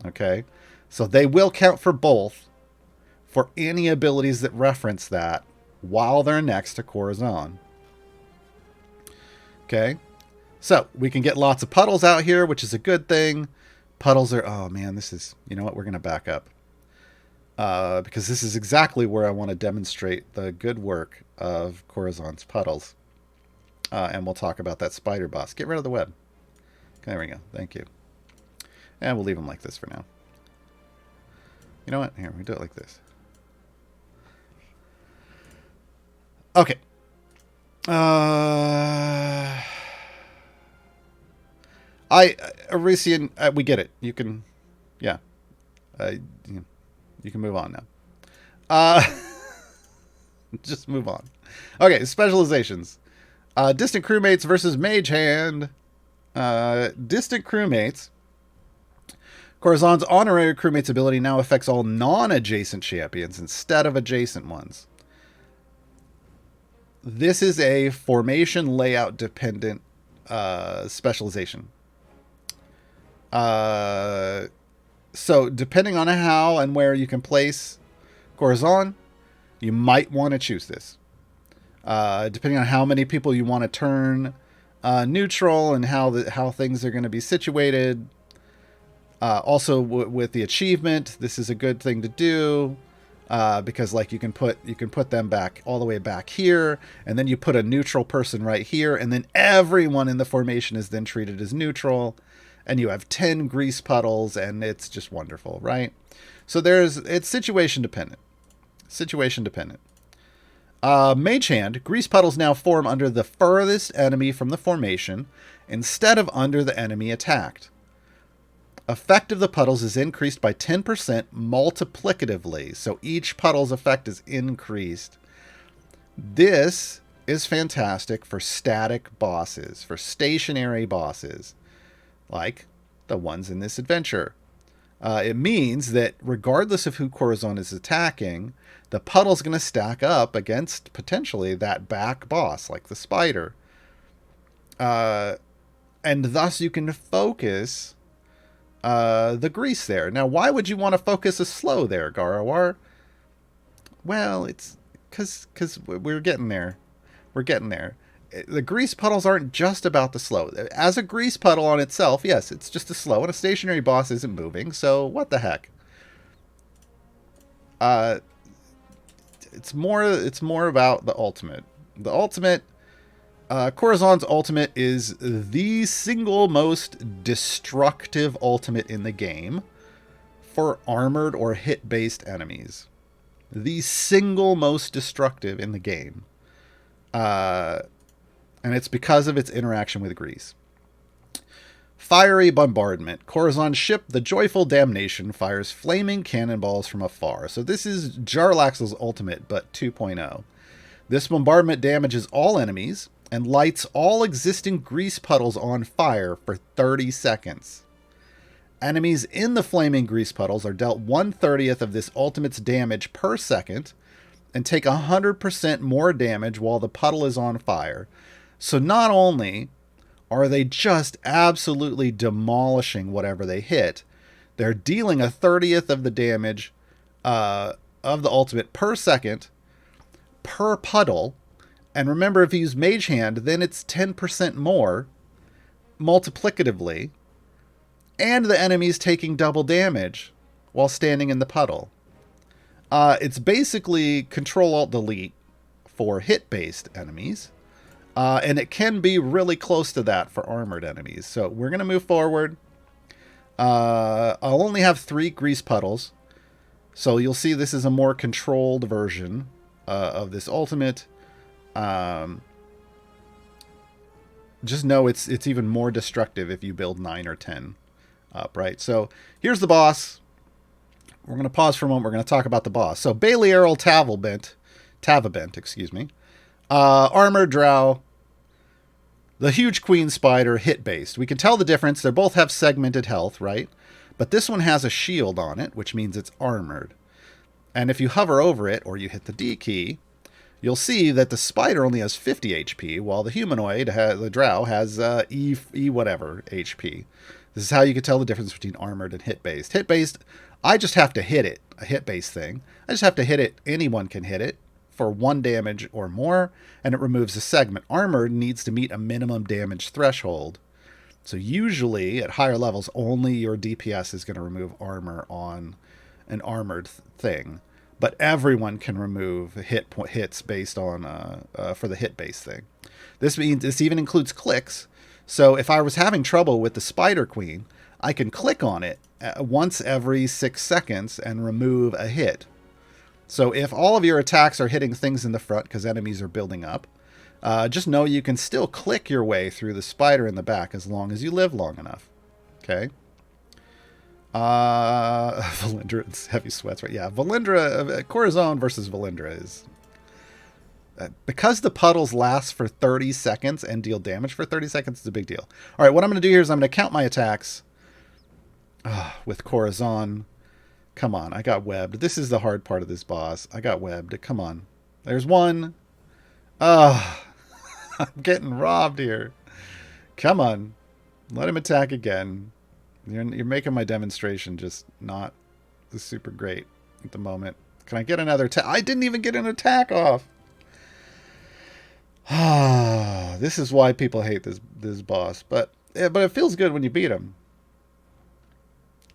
Okay, so they will count for both for any abilities that reference that while they're next to Corazon. Okay, so we can get lots of puddles out here, which is a good thing. Puddles are, oh man, this is, you know what, we're going to back up. Because this is exactly where I want to demonstrate the good work of Corazon's puddles. And we'll talk about that spider boss. Get rid of the web. Okay, there we go. Thank you. And we'll leave them like this for now. You know what? Here, we do it like this. Okay. Arisian, we get it. You can, yeah. You can move on now. Just move on. Okay, specializations. Distant crewmates versus mage hand. Distant crewmates. Corazon's honorary crewmates ability now affects all non-adjacent champions instead of adjacent ones. This is a formation layout dependent specialization. So depending on how and where you can place Corazon, you might want to choose this. Depending on how many people you want to turn neutral and how things are going to be situated. Also with the achievement, this is a good thing to do. Because like you can put them back all the way back here, and then you put a neutral person right here, and then everyone in the formation is then treated as neutral, and you have 10 grease puddles, and it's just wonderful, right? So it's situation dependent. Situation dependent. Mage hand, grease puddles now form under the furthest enemy from the formation instead of under the enemy attacked. Effect of the puddles is increased by 10% multiplicatively, so each puddle's effect is increased. This is fantastic for static bosses, for stationary bosses, like the ones in this adventure. It means that regardless of who Corazon is attacking, the puddle's going to stack up against potentially that back boss, like the spider. And thus you can focus the grease there. Now, why would you want to focus a slow there, Gaarawarr? Well, it's because we're getting there. We're getting there. The grease puddles aren't just about the slow. As a grease puddle on itself, yes, it's just a slow, and a stationary boss isn't moving, so what the heck? It's more about the ultimate. The ultimate, Corazon's ultimate is the single most destructive ultimate in the game for armored or hit-based enemies. The single most destructive in the game. And it's because of its interaction with grease. Fiery bombardment. Corazon's ship, the Joyful Damnation, fires flaming cannonballs from afar. So this is Jarlaxle's ultimate, but 2.0. This bombardment damages all enemies and lights all existing grease puddles on fire for 30 seconds. Enemies in the flaming grease puddles are dealt 1/30th of this ultimate's damage per second and take 100% more damage while the puddle is on fire. So not only are they just absolutely demolishing whatever they hit, they're dealing 1/30th of the damage of the ultimate per second per puddle. And remember, if you use Mage Hand, then it's 10% more multiplicatively. And the enemy's taking double damage while standing in the puddle. It's basically Control-Alt-Delete for hit-based enemies. And it can be really close to that for armored enemies. So we're going to move forward. I'll only have 3 grease puddles. So you'll see this is a more controlled version of this ultimate. Just know it's even more destructive if you build 9 or 10 up, right? So here's the boss. We're going to pause for a moment. We're going to talk about the boss. So Beliaral Tavabent, excuse me. Armored drow. The huge queen spider hit-based. We can tell the difference. They both have segmented health, right? But this one has a shield on it, which means it's armored. And if you hover over it, or you hit the D key, you'll see that the spider only has 50 HP, while the humanoid, the drow, has E whatever HP. This is how you can tell the difference between armored and hit-based. Hit-based, I just have to hit it, a hit-based thing. I just have to hit it. Anyone can hit it for 1 damage or more, and it removes a segment. Armored needs to meet a minimum damage threshold. So usually, at higher levels, only your DPS is going to remove armor on an armored thing. But everyone can remove hits based on for the hit-based thing. This means this even includes clicks. So if I was having trouble with the Spider Queen, I can click on it once every 6 seconds and remove a hit. So if all of your attacks are hitting things in the front because enemies are building up, just know you can still click your way through the spider in the back as long as you live long enough. Okay. Valindra's heavy sweats, right? Yeah, Valindra, Corazon versus Valindra is... because the puddles last for 30 seconds and deal damage for 30 seconds, it's a big deal. All right, what I'm going to do here is I'm going to count my attacks with Corazon. Come on, I got webbed. This is the hard part of this boss. I got webbed. Come on. There's one. I'm getting robbed here. Come on. Let him attack again. You're making my demonstration just not super great at the moment. Can I get another attack? I didn't even get an attack off. This is why people hate this boss. But it feels good when you beat him.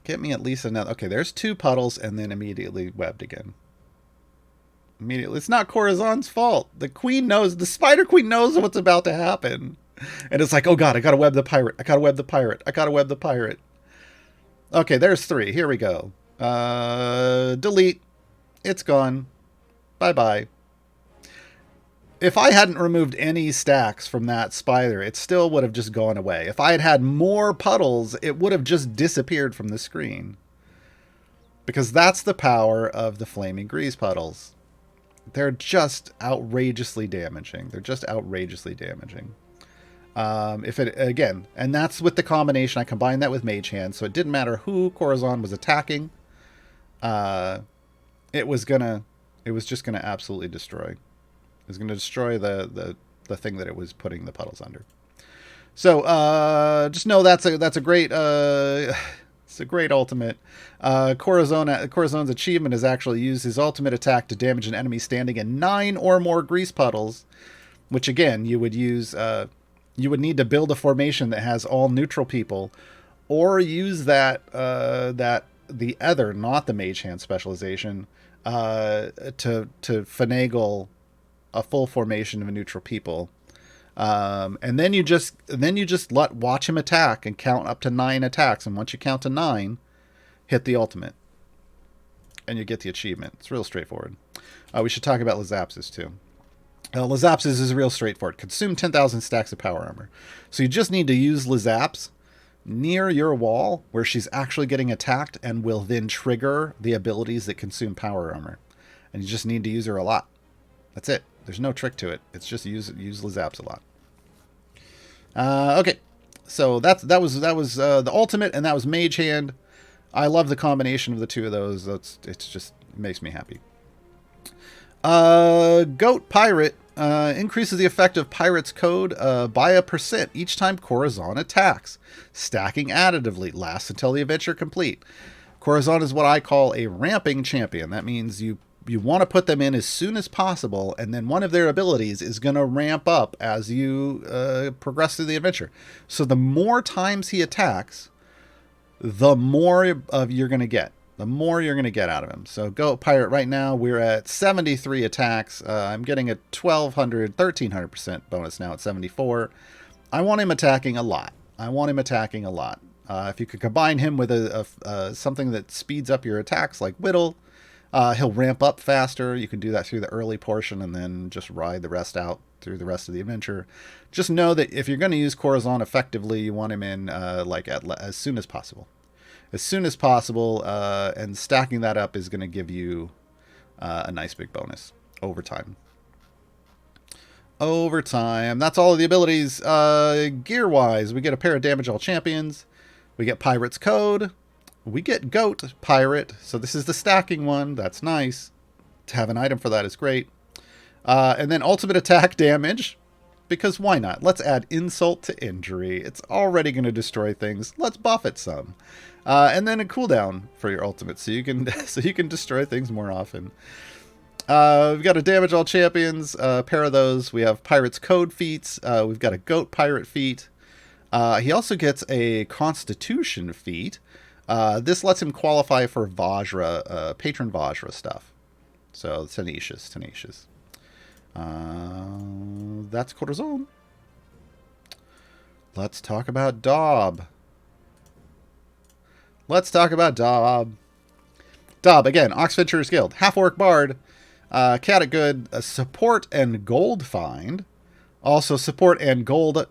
Get me at least another... Okay, there's 2 puddles and then immediately webbed again. Immediately. It's not Corazon's fault. The queen knows... The Spider Queen knows what's about to happen. And it's like, oh god, I gotta web the pirate. I gotta web the pirate. I gotta web the pirate. Okay, there's 3. Here we go. Delete. It's gone. Bye-bye. If I hadn't removed any stacks from that spider, it still would have just gone away. If I had had more puddles, it would have just disappeared from the screen. Because that's the power of the flaming grease puddles. They're just outrageously damaging. They're just outrageously damaging. Again, and that's with the combination. I combined that with Mage Hand, so it didn't matter who Corazon was attacking. It was just gonna absolutely destroy. It was gonna destroy the thing that it was putting the puddles under. So just know that's a great it's a great ultimate. Corazon's achievement is actually use his ultimate attack to damage an enemy standing in 9 or more grease puddles, which again you would use. You would need to build a formation that has all neutral people, or use the other, not the Mage Hand specialization, to finagle a full formation of neutral people, and then you just watch him attack and count up to 9 attacks, and once you count to 9, hit the ultimate, and you get the achievement. It's real straightforward. We should talk about Lizapsis too. Lizapsis is real straightforward. Consume 10,000 stacks of power armor. So you just need to use Lizaps near your wall where she's actually getting attacked and will then trigger the abilities that consume power armor. And you just need to use her a lot. That's it. There's no trick to it. It's just use Lizaps a lot. Okay. So that was the ultimate, and that was Mage Hand. I love the combination of the two of those. It makes me happy. Goat Pirate increases the effect of Pirate's Code by 1% each time Corazon attacks. Stacking additively. Lasts until the adventure complete. Corazon is what I call a ramping champion. That means you want to put them in as soon as possible, and then one of their abilities is going to ramp up as you progress through the adventure. So the more times he attacks, the more of you're going to get. The more you're going to get out of him. So Goat Pirate, right now we're at 73 attacks. I'm getting a 1300% bonus now at 74. I want him attacking a lot. If you could combine him with something that speeds up your attacks like Whittle, he'll ramp up faster. You can do that through the early portion and then just ride the rest out through the rest of the adventure. Just know that if you're going to use Corazon effectively, you want him in as soon as possible. And stacking that up is going to give you a nice big bonus over time. Overtime. That's all of the abilities. Gear-wise, we get a pair of damage all champions. We get Pirate's Code. We get Goat Pirate. So this is the stacking one. That's nice. To have an item for that is great. And then ultimate attack damage. Because why not? Let's add insult to injury. It's already going to destroy things. Let's buff it some. And then a cooldown for your ultimate, so you can destroy things more often. We've got a damage all champions, a pair of those. We have Pirate's Code feats. We've got a Goat Pirate feat. He also gets a Constitution feat. This lets him qualify for Vajra, Patron Vajra stuff. So tenacious. That's Corazon. Let's talk about Dob. Dob, again, Oxventurer's Guild. Half-Orc Bard. Cat Good. Support and Gold Find. Also support and Gold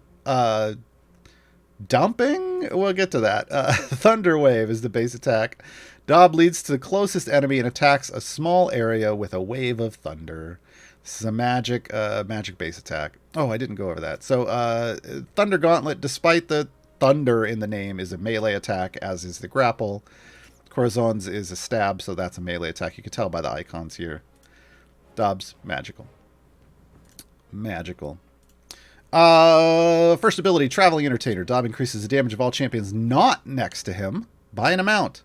Dumping? We'll get to that. Thunder Wave is the base attack. Dob leads to the closest enemy and attacks a small area with a wave of thunder. This is a magic base attack. Oh, I didn't go over that. So, Thunder Gauntlet, despite the thunder in the name, is a melee attack, as is the grapple. Corazon's is a stab, so that's a melee attack. You can tell by the icons here. Dob's magical. First ability, Traveling Entertainer. Dob increases the damage of all champions not next to him by an amount.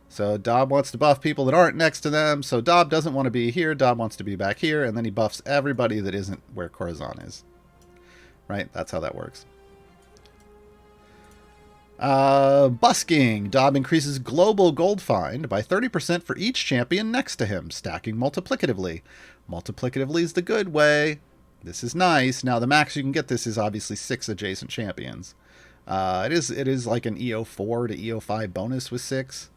So Dob wants to buff people that aren't next to them. So Dob doesn't want to be here. Dob wants to be back here. And then he buffs everybody that isn't where Corazon is. Right? That's how that works. Busking. Dob increases global gold find by 30% for each champion next to him, stacking multiplicatively. Multiplicatively is the good way. This is nice. Now the max you can get this is obviously 6 adjacent champions. It is like an EO4 to EO5 bonus with 6.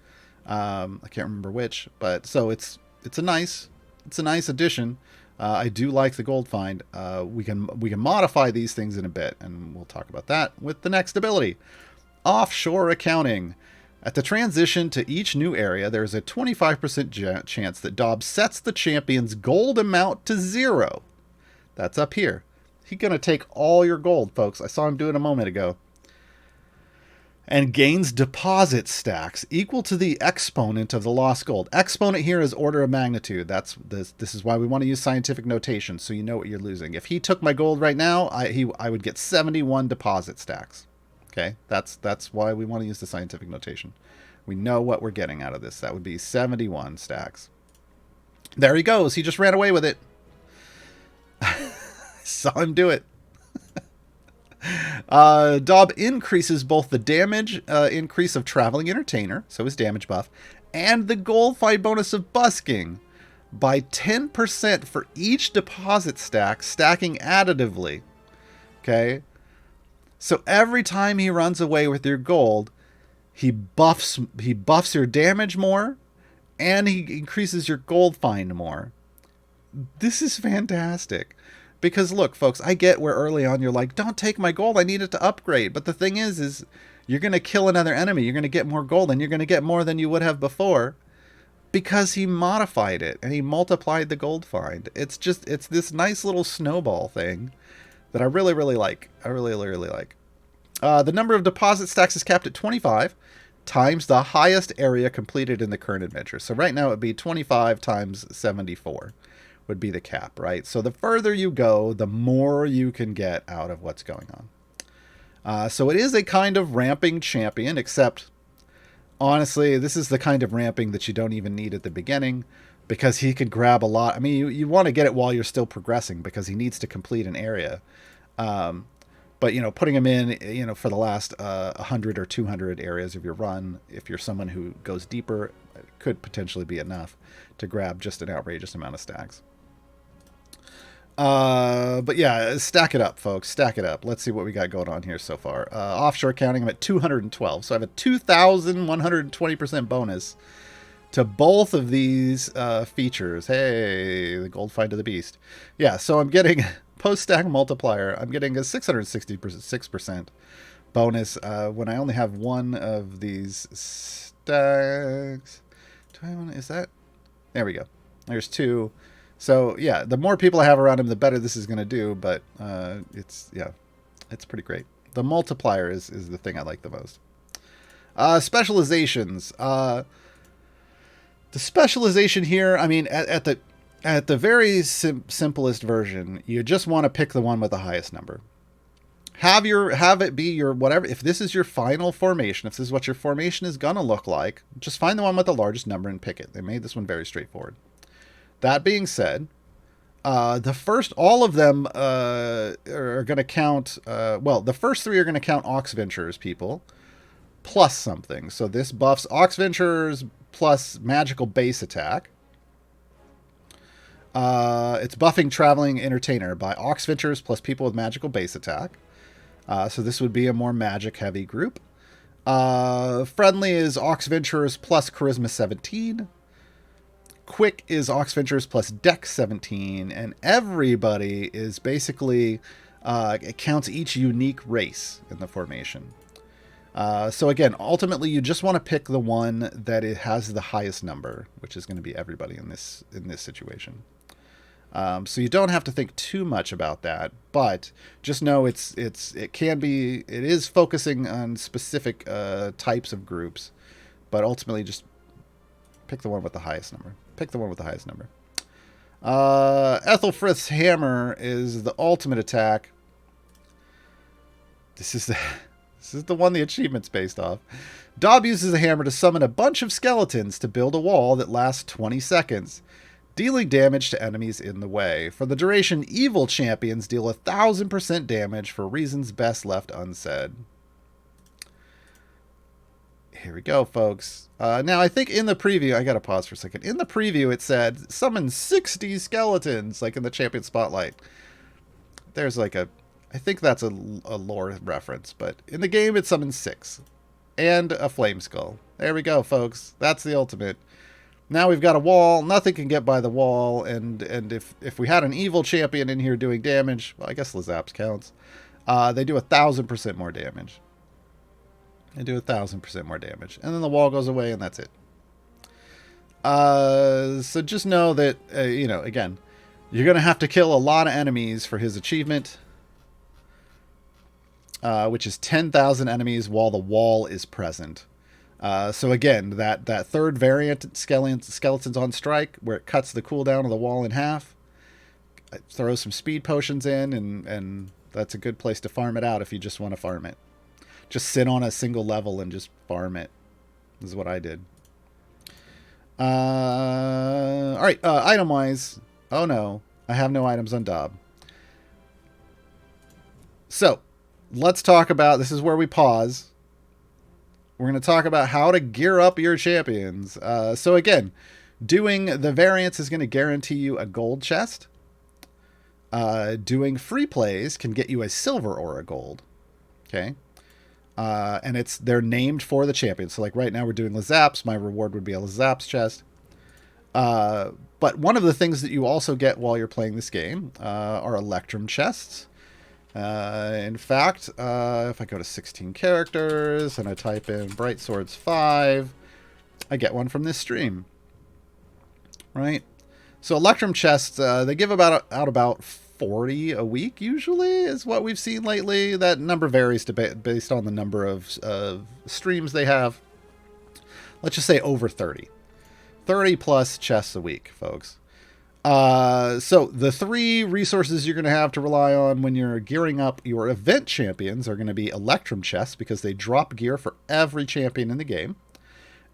I can't remember which, but so it's a nice addition. I do like the gold find. We can modify these things in a bit, and we'll talk about that with the next ability. Offshore Accounting. At the transition to each new area, there is a 25% chance that Dob sets the champion's gold amount to 0. That's up here. He's going to take all your gold, folks. I saw him do it a moment ago. And gains deposit stacks equal to the exponent of the lost gold. Exponent here is order of magnitude. This is why we want to use scientific notation, so you know what you're losing. If he took my gold right now, I would get 71 deposit stacks. Okay, that's why we want to use the scientific notation. We know what we're getting out of this. That would be 71 stacks. There he goes. He just ran away with it. Saw him do it. Dob increases both the damage increase of Traveling Entertainer, so his damage buff, and the gold fight bonus of Busking by 10% for each deposit stack, stacking additively. Okay? So every time he runs away with your gold, he buffs your damage more, and he increases your gold find more. This is fantastic. Because look, folks, I get where early on you're like, don't take my gold, I need it to upgrade. But the thing is you're going to kill another enemy, you're going to get more gold, and you're going to get more than you would have before. Because he modified it, and he multiplied the gold find. It's this nice little snowball thing that I really, really like. I really, really like. The number of deposit stacks is capped at 25 times the highest area completed in the current adventure. So right now it would be 25 times 74 would be the cap, right? So the further you go, the more you can get out of what's going on. So it is a kind of ramping champion, except honestly, this is the kind of ramping that you don't even need at the beginning, because he could grab a lot. I mean, you want to get it while you're still progressing, because he needs to complete an area. But, putting him in, for the last 100 or 200 areas of your run, if you're someone who goes deeper, it could potentially be enough to grab just an outrageous amount of stacks. But yeah, stack it up, folks. Stack it up. Let's see what we got going on here so far. Offshore Accounting, I'm at 212. So I have a 2,120% bonus to both of these features. Hey, the gold find of the beast. Yeah, so I'm getting post-stack multiplier. I'm getting a 666% bonus when I only have one of these stacks. Is that? There we go. There's 2. So yeah, the more people I have around him, the better this is going to do. But it's pretty great. The multiplier is the thing I like the most. Specializations. The specialization here, I mean, at the very simplest version, you just want to pick the one with the highest number. Have it be your whatever. If this is your final formation, if this is what your formation is gonna look like, just find the one with the largest number and pick it. They made this one very straightforward. That being said, all of them are going to count. The first three are going to count Ox Ventures people plus something. So this buffs Ox Ventures plus magical base attack. It's buffing Traveling Entertainer by Ox Ventures plus people with magical base attack. So this would be a more magic heavy group. Friendly is Ox Ventures plus Charisma 17. Quick is Ox Ventures plus Dex 17, and everybody is basically it counts each unique race in the formation. So again, ultimately, you just want to pick the one that it has the highest number, which is going to be everybody in this situation. So you don't have to think too much about that, but just know it is focusing on specific types of groups, but ultimately just pick the one with the highest number. Ethelfrith's Hammer is the ultimate attack. This is the one the achievement's based off. Dob uses the hammer to summon a bunch of skeletons to build a wall that lasts 20 seconds, dealing damage to enemies in the way. For the duration, evil champions deal 1,000% damage for reasons best left unsaid. Here we go, folks. Now, I think in the preview, I gotta pause for a second. In the preview, it said, summon 60 skeletons, like in the Champion Spotlight. There's I think that's a lore reference, but in the game, it summons 6. And a Flame Skull. There we go, folks. That's the ultimate. Now we've got a wall. Nothing can get by the wall, and if we had an evil champion in here doing damage, well, I guess Lazaps counts. They do 1,000% more damage. And do 1,000% more damage. And then the wall goes away, and that's it. So just know that, again, you're going to have to kill a lot of enemies for his achievement, which is 10,000 enemies while the wall is present. So again, that third variant, Skeletons on Strike, where it cuts the cooldown of the wall in half, throws some speed potions in, and that's a good place to farm it out if you just want to farm it. Just sit on a single level and just farm it. This is what I did. All right, item-wise. Oh no, I have no items on Dob. So, let's talk about, this is where we pause. We're going to talk about how to gear up your champions. So again, doing the variants is going to guarantee you a gold chest. Doing free plays can get you a silver or a gold. Okay. And they're named for the champions. So like right now we're doing Lazaps. My reward would be a Lazaps chest. But one of the things that you also get while you're playing this game are Electrum chests. In fact, if I go to 16 characters and I type in Brightswords 5, I get one from this stream. Right? So Electrum chests, they give out about 40 a week usually is what we've seen lately. That number varies based on the number of streams they have. Let's just say over 30. 30 plus chests a week, folks. So the 3 resources you're going to have to rely on when you're gearing up your event champions are going to be Electrum chests, because they drop gear for every champion in the game.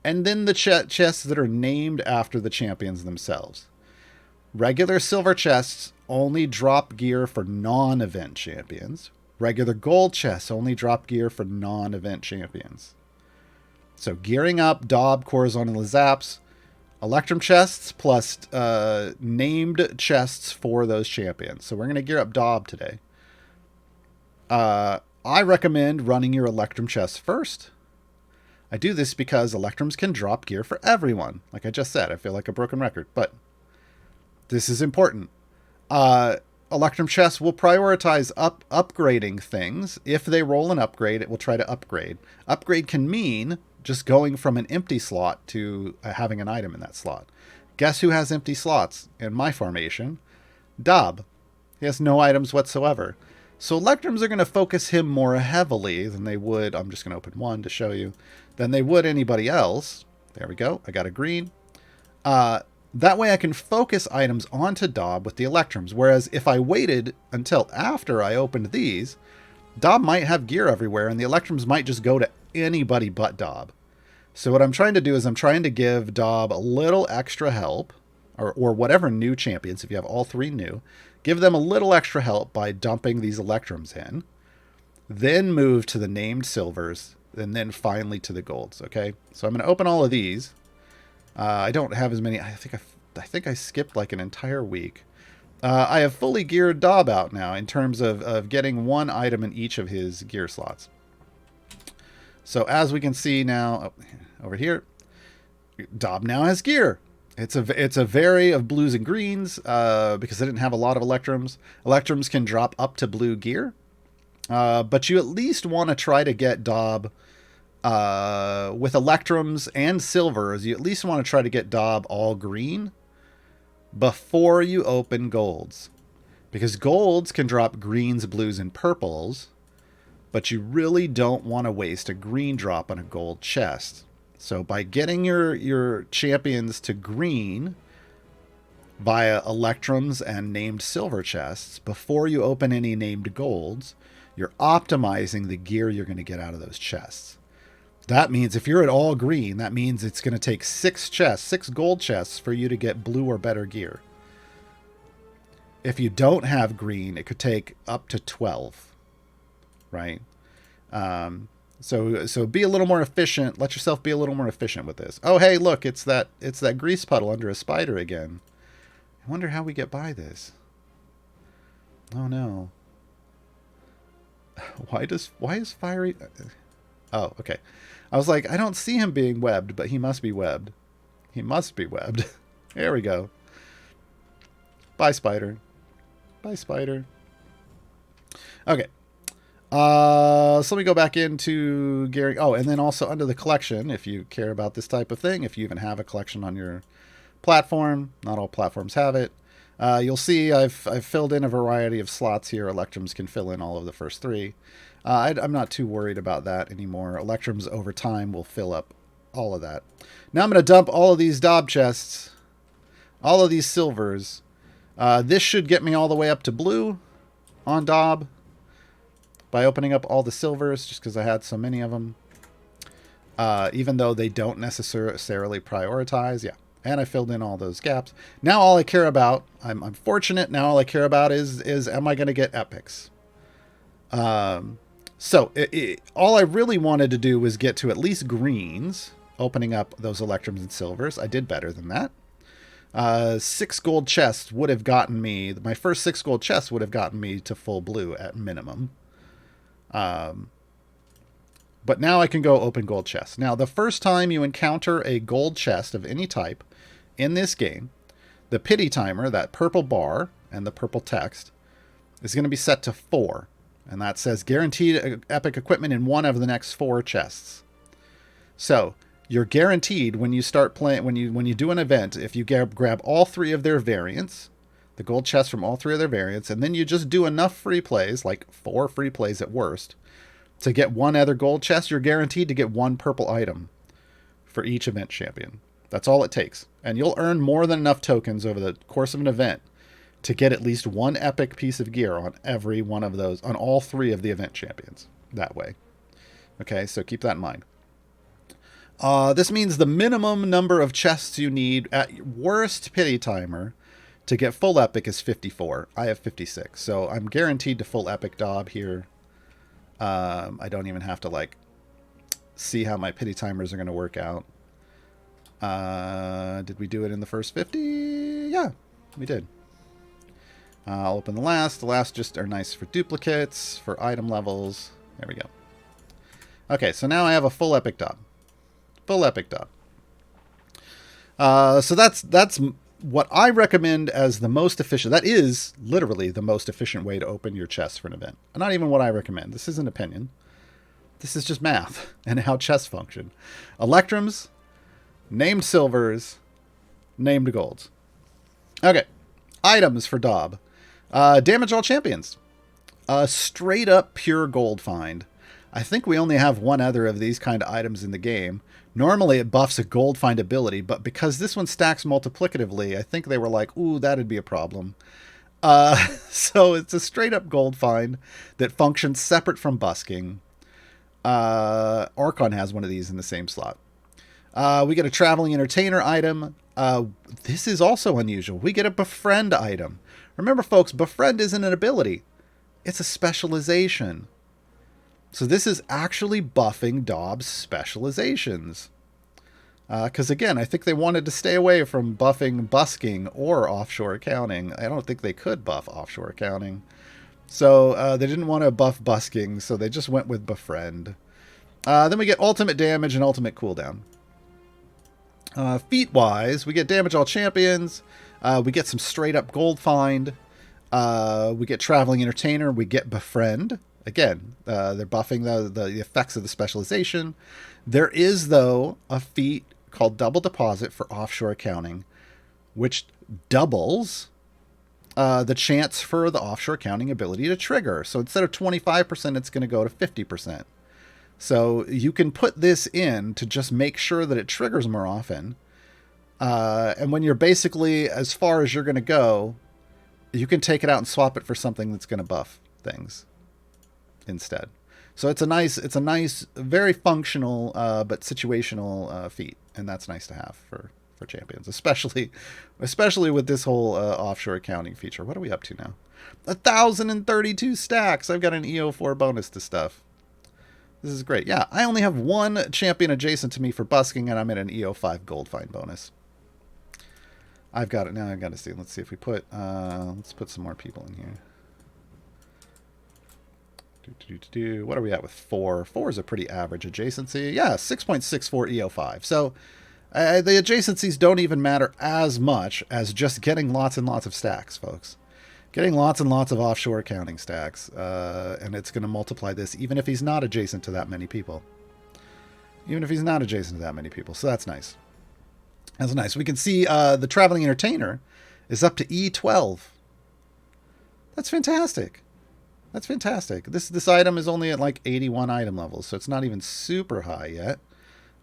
And then the chests that are named after the champions themselves. Regular silver chests only drop gear for non-event champions. Regular gold chests only drop gear for non-event champions. So gearing up Dob, Corazon, and Lazaps, Electrum chests plus named chests for those champions. So we're going to gear up Dob today. I recommend running your Electrum chests first. I do this because Electrums can drop gear for everyone. Like I just said, I feel like a broken record, but this is important. Electrum chests will prioritize upgrading things. If they roll an upgrade, it will try to upgrade. Upgrade can mean just going from an empty slot to having an item in that slot. Guess who has empty slots in my formation? Dob. He has no items whatsoever. So Electrums are going to focus him more heavily than they would, I'm just going to open one to show you, than they would anybody else. There we go. I got a green. That way I can focus items onto Dob with the Electrums. Whereas if I waited until after I opened these, Dob might have gear everywhere and the Electrums might just go to anybody but Dob. So what I'm trying to do is I'm trying to give Dob a little extra help, or whatever new champions, if you have all three new, give them a little extra help by dumping these Electrums in, then move to the named silvers, and then finally to the golds, okay? So I'm going to open all of these. I don't have as many. I think I skipped like an entire week. I have fully geared Dob out now in terms of getting one item in each of his gear slots. So as we can see now, over here, Dob now has gear. It's a vary of blues and greens because I didn't have a lot of Electrums. Electrums can drop up to blue gear, but you at least want to try to get Dob with Electrums and silvers. You at least want to try to get Dob all green before you open golds, because golds can drop greens, blues, and purples. But you really don't want to waste a green drop on a gold chest. So by getting your champions to green via Electrums and named silver chests, before you open any named golds, you're optimizing the gear you're going to get out of those chests. That means if you're at all green, that means it's going to take 6 gold chests for you to get blue or better gear. If you don't have green, it could take up to 12. Right? So be a little more efficient. Let yourself be a little more efficient with this. Oh, hey, look, it's that grease puddle under a spider again. I wonder how we get by this. Oh no. Why is fiery? Oh, okay. I was like, I don't see him being webbed, but he must be webbed. He must be webbed. There we go. Bye, spider. Bye, spider. Okay. So let me go back into Gary. Oh, and then also under the collection, if you care about this type of thing, if you even have a collection on your platform, not all platforms have it. You'll see I've filled in a variety of slots here. Electrums can fill in all of the first 3. I'm not too worried about that anymore. Electrums over time will fill up all of that. Now I'm going to dump all of these Dob chests, all of these silvers. This should get me all the way up to blue on Dob by opening up all the silvers, just because I had so many of them. Even though they don't necessarily prioritize. Yeah. And I filled in all those gaps. Now all I care about, I'm fortunate, now all I care about is am I going to get epics? So all I really wanted to do was get to at least greens, opening up those Electrums and silvers. I did better than that. 6 gold chests would have gotten me, my first 6 gold chests would have gotten me to full blue at minimum. But now I can go open gold chests. Now, the first time you encounter a gold chest of any type in this game, the pity timer, that purple bar and the purple text, is going to be set to 4. And that says guaranteed epic equipment in one of the next 4 chests. So you're guaranteed when you start playing, when you do an event, if you grab all 3 of their variants, the gold chests from all 3 of their variants, and then you just do enough free plays, like 4 free plays at worst, to get 1 other gold chest, you're guaranteed to get 1 purple item for each event champion. That's all it takes. And you'll earn more than enough tokens over the course of an event to get at least 1 epic piece of gear on every one of those, on all 3 of the event champions that way. Okay, so keep that in mind. This means the minimum number of chests you need at worst pity timer to get full epic is 54. I have 56, so I'm guaranteed to full epic Dob here. I don't even have to like see how my pity timers are going to work out. Did we do it in the first 50? Yeah, we did. I'll open the last. The last just are nice for duplicates, for item levels. There we go. Okay, so now I have a full epic Dob. Full epic Dob. So that's what I recommend as the most efficient. That is literally the most efficient way to open your chest for an event. Not even what I recommend. This is an opinion. This is just math and how chests function. Electrums, named silvers, Named golds. Okay. Items for Dob. Damage all champions. Straight up pure gold find. I think we only have one other of these kind of items in the game. Normally it buffs a gold find ability, but because this one stacks multiplicatively, I think they were like, ooh, that'd be a problem. So it's a straight up gold find that functions separate from busking. Archon has one of these in the same slot. We get a traveling entertainer item. This is also unusual. We get a befriend item. Remember, folks, befriend isn't an ability. It's a specialization. So this is actually buffing Dob's specializations. Because, again, I think they wanted to stay away from buffing busking or offshore accounting. I don't think they could buff offshore accounting. So they didn't want to buff busking, so they just went with befriend. Then we get ultimate damage and ultimate cooldown. Feat-wise, we get damage all champions. We get some straight-up gold find. We get traveling entertainer. We get befriend. Again, they're buffing the effects of the specialization. There is, though, a feat called double deposit for offshore accounting, which doubles the chance for the offshore accounting ability to trigger. So instead of 25%, it's going to go to 50%. So you can put this in to just make sure that it triggers more often. And when you're basically as far as you're going to go, you can take it out and swap it for something that's going to buff things instead. So it's a nice, very functional, but situational feat. And that's nice to have for champions, especially with this whole offshore accounting feature. What are we up to now? 1,032 stacks. I've got an EO4 bonus to stuff. This is great. Yeah, I only have one champion adjacent to me for busking, and I'm in an EO5 gold find bonus. I've got it now. I've got to see. Let's see if we put let's put some more people in here. What are we at with 4? 4 is a pretty average adjacency. Yeah, 6.64 EO5. So the adjacencies don't even matter as much as just getting lots and lots of stacks, folks. Getting lots and lots of offshore accounting stacks, and it's going to multiply this even if he's not adjacent to that many people. Even if he's not adjacent to that many people. So that's nice. That's nice. We can see the traveling entertainer is up to E12. That's fantastic. That's fantastic. This item is only at like 81 item levels, so it's not even super high yet.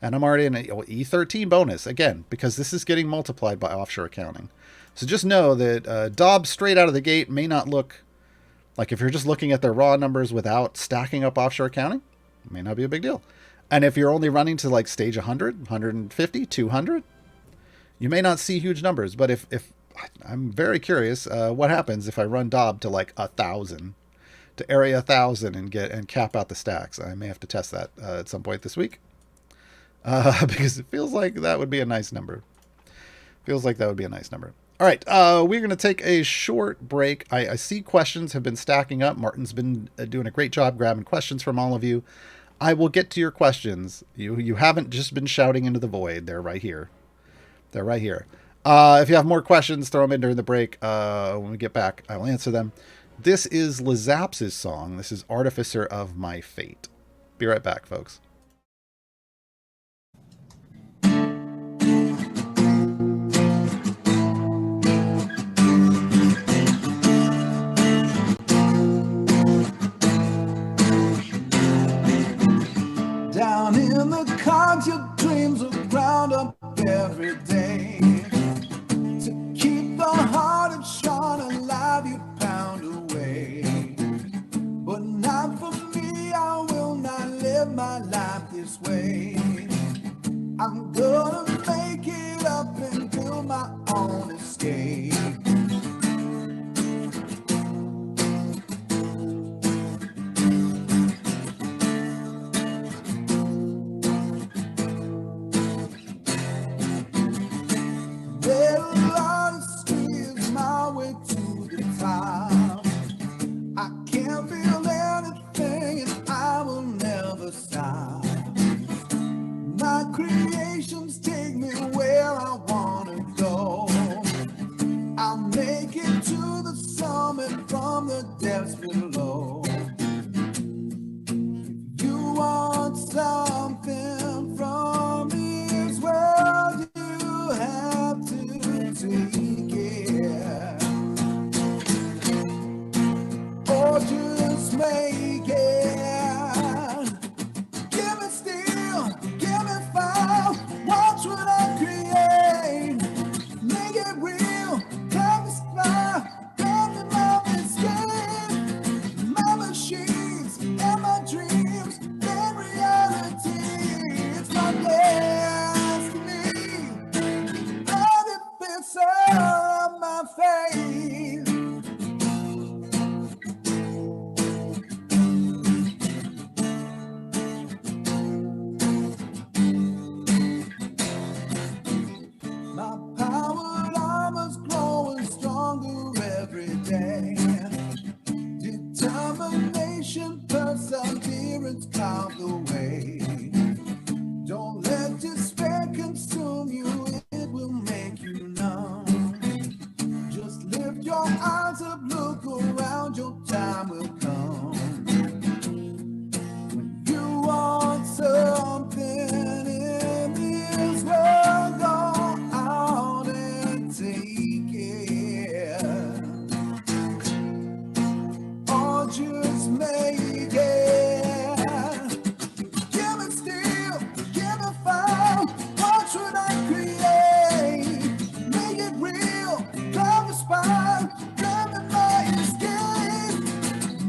And I'm already in an E13 bonus, again, because this is getting multiplied by offshore accounting. So just know that Dob straight out of the gate may not look like, if you're just looking at their raw numbers without stacking up offshore accounting, it may not be a big deal. And if you're only running to like stage 100, 150, 200, you may not see huge numbers. But if I'm very curious what happens if I run Dob to like 1,000, to area 1,000 and cap out the stacks. I may have to test that at some point this week. Because it feels like that would be a nice number. Feels like that would be a nice number. All right, we're going to take a short break. I see questions have been stacking up. Martin's been doing a great job grabbing questions from all of you. I will get to your questions. You haven't just been shouting into the void. They're right here. They're right here. If you have more questions, throw them in during the break. When we get back, I will answer them. This is Lizap's song. This is Artificer of My Fate. Be right back, folks. Down in the cards, your dreams are ground up every day. To keep the heart of Sharon alive, you pound away. But not for me, I will not live my life this way. I'm gonna make it up and build my own escape. Something from this world, you have to just make it. Give me steel, give me fire. Watch what I create. Make it real, come inspire. Come to my escape. My machines and my dreams, and reality. It's my destiny. And it fits on my face. My powered armor's growing stronger every day. Determination, perseverance carved the way. Don't let despair consume you, it will make you numb. Just lift your eyes up, look around, your time will come. When you want something in this world, go out and take it. Or just make it. Give me steel, give me fire. Watch what I create. Make it real, come inspire. Come in my escape.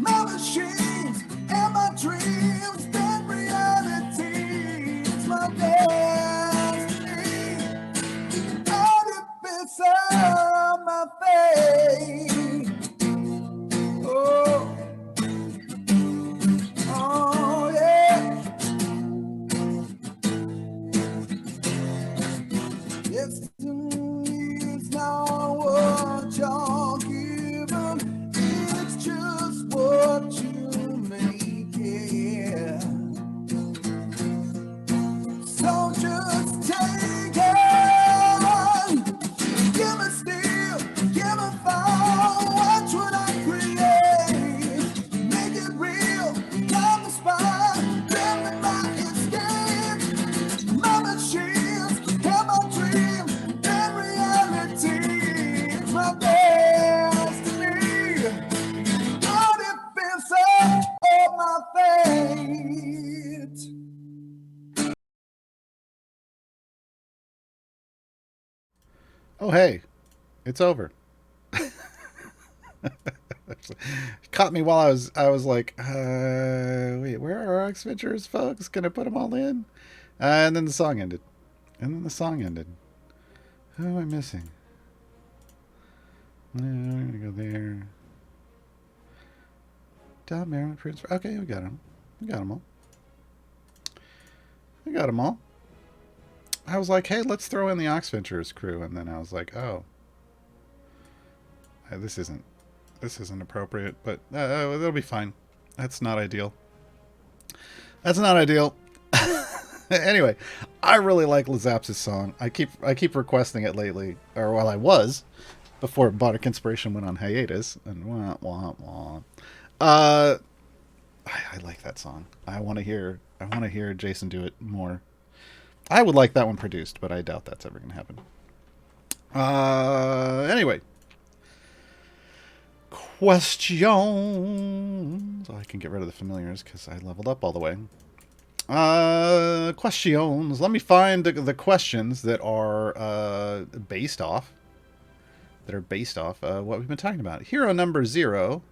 My machines and my dreams, then reality. It's my destiny. And it fits on my face. Oh, oh yeah. Destiny is not what you're given, it's just what you make it. So just take it. Give me steel, give me fire. Watch what I create. Make it real, come inspire. Give me my escape. My machines and my dreams and reality. It's my destiny. God, it fits on my fate. Oh, hey, it's over. Caught me while I was like, wait, where are our X-Ventures, folks? Can I put them all in? And then the song ended. Who am I missing? We're gonna go there. Dob Brightswords, Prince. Okay, we got them. We got them all. I was like, hey, let's throw in the Oxventures crew, and then I was like, oh, this isn't appropriate, but it'll be fine. That's not ideal. Anyway, I really like Lazaps' song. I keep requesting it lately, or while I was before Bardic Inspiration went on hiatus, and wah wah wah. I like that song. I want to hear Jason do it more. I would like that one produced, but I doubt that's ever going to happen. Anyway. Questions. I can get rid of the familiars because I leveled up all the way. Questions. Let me find the questions that are based off what we've been talking about. Hero number 0.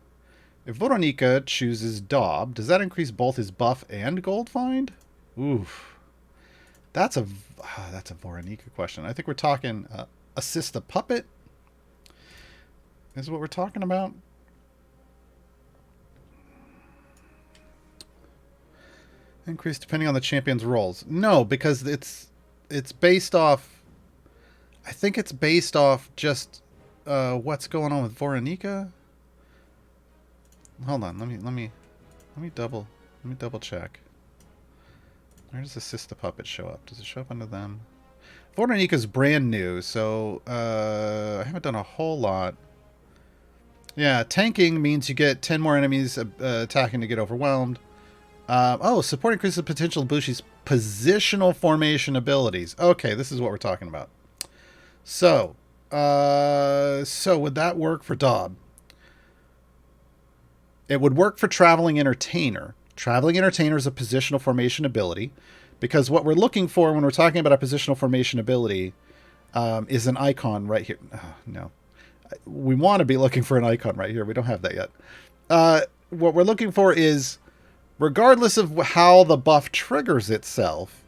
If Veronica chooses Dob, does that increase both his buff and gold find? Oof. That's a Veronica question. I think we're talking assist the puppet. Is what we're talking about. Increase depending on the champion's rolls. No, because it's based off. I think it's based off just what's going on with Veronica. Hold on, let me double check. Where does assist the puppet show up? Does it show up under them? Veronica's brand new, so I haven't done a whole lot. Yeah, tanking means you get 10 more enemies attacking to get overwhelmed. Support increases the potential of Bushi's positional formation abilities. Okay, this is what we're talking about. So would that work for Dob? It would work for Traveling Entertainer. Traveling Entertainer is a positional formation ability, because what we're looking for when we're talking about a positional formation ability is an icon right here. Oh, no. We want to be looking for an icon right here. We don't have that yet. What we're looking for is, regardless of how the buff triggers itself,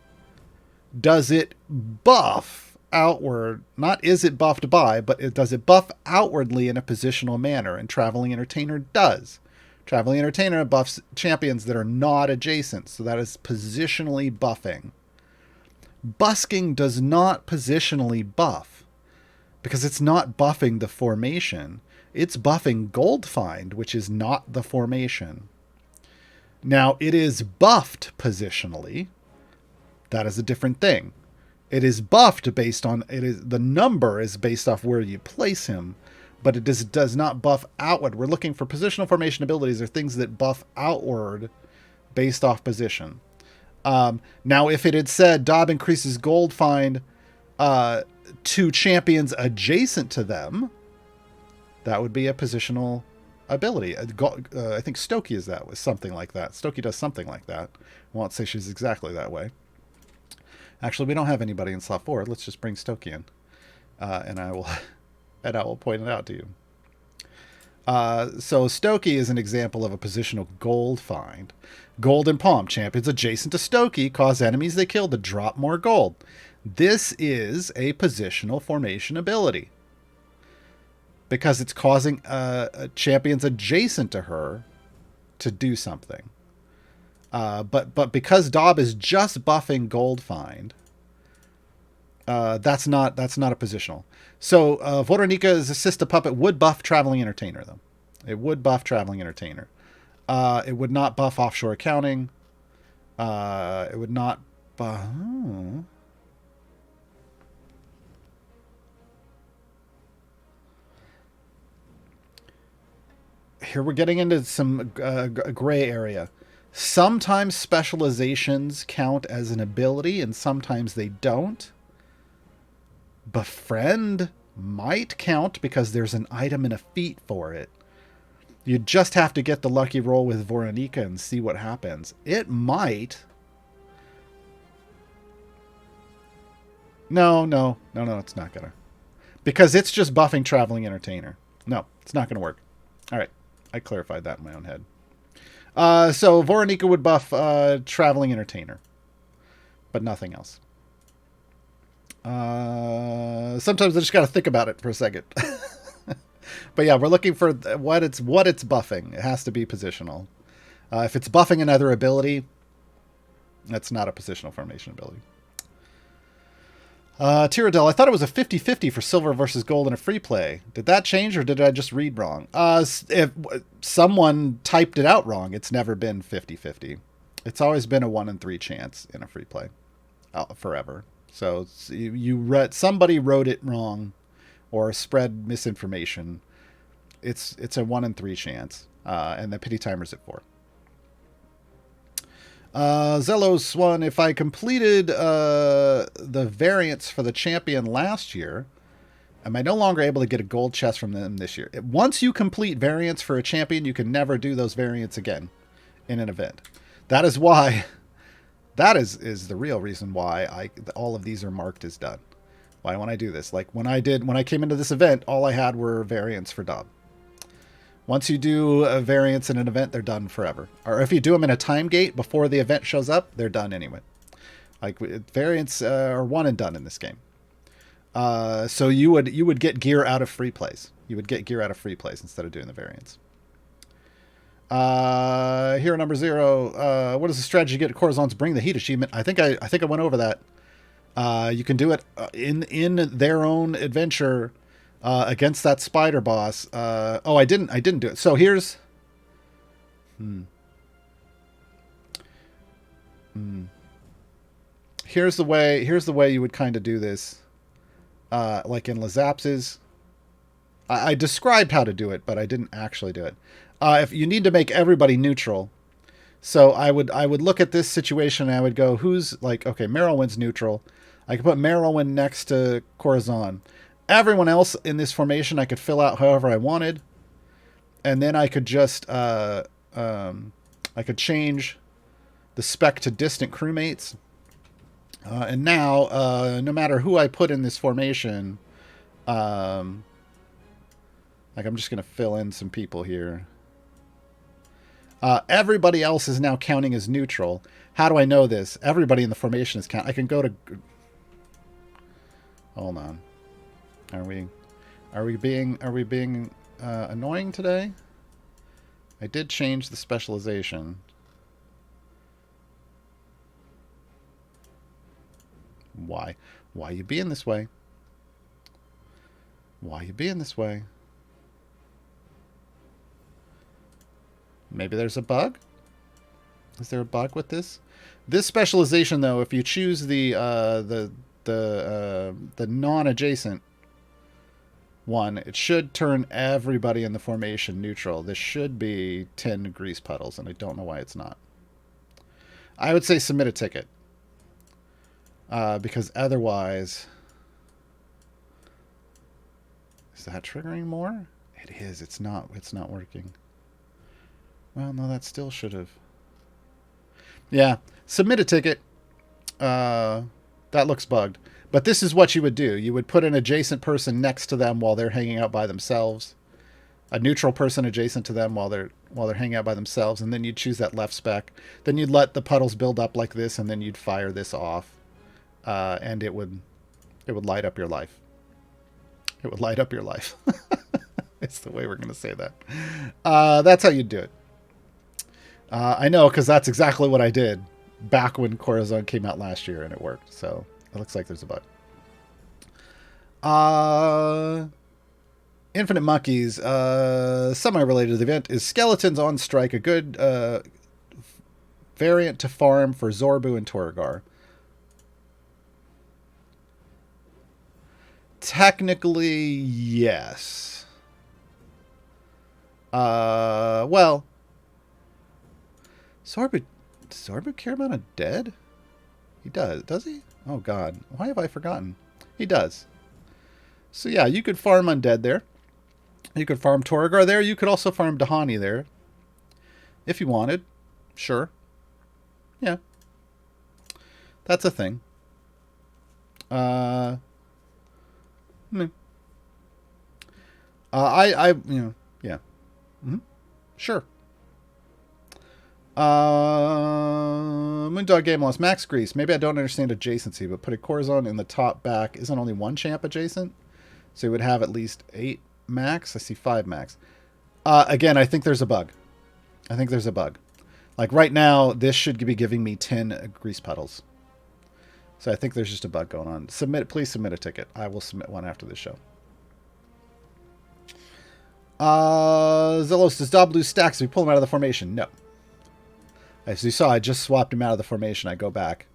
does it buff outward? Not is it buffed by, but does it buff outwardly in a positional manner? And Traveling Entertainer does. Traveling Entertainer buffs champions that are not adjacent, so that is positionally buffing. Busking does not positionally buff, because it's not buffing the formation. It's buffing Gold Find, which is not the formation. Now, it is buffed positionally. That is a different thing. It is buffed based on, the number is based off where you place him, but it does not buff outward. We're looking for positional formation abilities, or things that buff outward based off position. Now, if it had said Dob increases Gold Find to champions adjacent to them, that would be a positional ability. I think Stokey is that, with something like that. Stokey does something like that. I won't say she's exactly that way. Actually, we don't have anybody in slot 4. Let's just bring Stokey in, and I will point it out to you. So Stokey is an example of a positional Gold Find. Golden Palm. Champions adjacent to Stokey cause enemies they kill to drop more gold. This is a positional formation ability, because it's causing champions adjacent to her to do something. But because Dob is just buffing Gold Find, that's not a positional. So Voronika's Assist a Puppet would buff Traveling Entertainer, though. It would buff Traveling Entertainer. It would not buff Offshore Accounting. It would not buff... Here we're getting into some gray area. Sometimes specializations count as an ability, and sometimes they don't. Befriend might count because there's an item and a feat for it. You just have to get the lucky roll with Voronika and see what happens. It might. No, it's not gonna. Because it's just buffing Traveling Entertainer. No, it's not gonna work. All right, I clarified that in my own head. So Voronika would buff Traveling Entertainer, but nothing else. Sometimes I just got to think about it for a second. But yeah, we're looking for what it's buffing. It has to be positional. If it's buffing another ability, that's not a positional formation ability. Tyradel, I thought it was a 50-50 for silver versus gold in a free play. Did that change, or did I just read wrong? If someone typed it out wrong, it's never been 50-50. It's always been a 1 in 3 chance in a free play, forever. So somebody wrote it wrong, or spread misinformation. It's a 1 in 3 chance, and the pity timer's at 4. Zelos one, if I completed the variants for the champion last year, am I no longer able to get a gold chest from them this year? Once you complete variants for a champion, you can never do those variants again in an event. That is why, that is the real reason why all of these are marked as done. Why when I do this, like when I came into this event, all I had were variants for Dob. Once you do a variance in an event, they're done forever. Or if you do them in a time gate before the event shows up, they're done anyway. Like variants are one and done in this game. So you would get gear out of free plays. You would get gear out of free plays instead of doing the variants. Hero number 0. What is the strategy to get Corazon's Bring the Heat achievement? I think I went over that. You can do it in their own adventure. Against that spider boss. I didn't do it. So here's here's the way you would kind of do this. Like in Lazaps's. I described how to do it, but I didn't actually do it. If you need to make everybody neutral, so I would look at this situation and I would go, who's like, okay, Merylwyn's neutral. I could put Merylwyn next to Corazon. Everyone else in this formation I could fill out however I wanted. and then I could just I could change the spec to distant crewmates. And now, no matter who I put in this formation, like I'm just going to fill in some people here. Everybody else is now counting as neutral. How do I know this? Everybody in the formation is counting. I can go to... Hold on. Are we being annoying today? I did change the specialization. Why? Why you being this way? Why you being this way? Maybe there's a bug? Is there a bug with this? This specialization, though, if you choose the non-adjacent one, it should turn everybody in the formation neutral. This should be 10 grease puddles, and I don't know why it's not. I would say submit a ticket. Because otherwise... Is that triggering more? It is. It's not working. Well, no, that still should have. Yeah, submit a ticket. That looks bugged. But this is what you would do. You would put an adjacent person next to them while they're hanging out by themselves. A neutral person adjacent to them while they're hanging out by themselves, and then you'd choose that left spec. Then you'd let the puddles build up like this, and then you'd fire this off, and it would light up your life. It would light up your life. It's the way we're going to say that. That's how you'd do it. I know, because that's exactly what I did back when Corazon came out last year, and it worked. So it looks like there's a bug. Infinite Monkeys, semi-related to the event, is Skeletons on Strike a good variant to farm for Zorbu and Torgar? Technically, yes. Well, Zorbu care about a dead? He does he? Oh god, why have I forgotten? He does. So yeah, you could farm undead there. You could farm Torgar there. You could also farm Dahani there. If you wanted. Sure. Yeah. That's a thing. Yeah. Mm-hmm. Sure. Moondog Game Loss. Max Grease. Maybe I don't understand adjacency, but putting Corazon in the top back isn't only one champ adjacent? So you would have at least 8 max? I see 5 max. Again, I think there's a bug. Like right now, this should be giving me 10 grease puddles. So I think there's just a bug going on. Please submit a ticket. I will submit one after this show. Zelos, does Dob lose stacks if we pull him out of the formation? No. As you saw, I just swapped him out of the formation. I go back.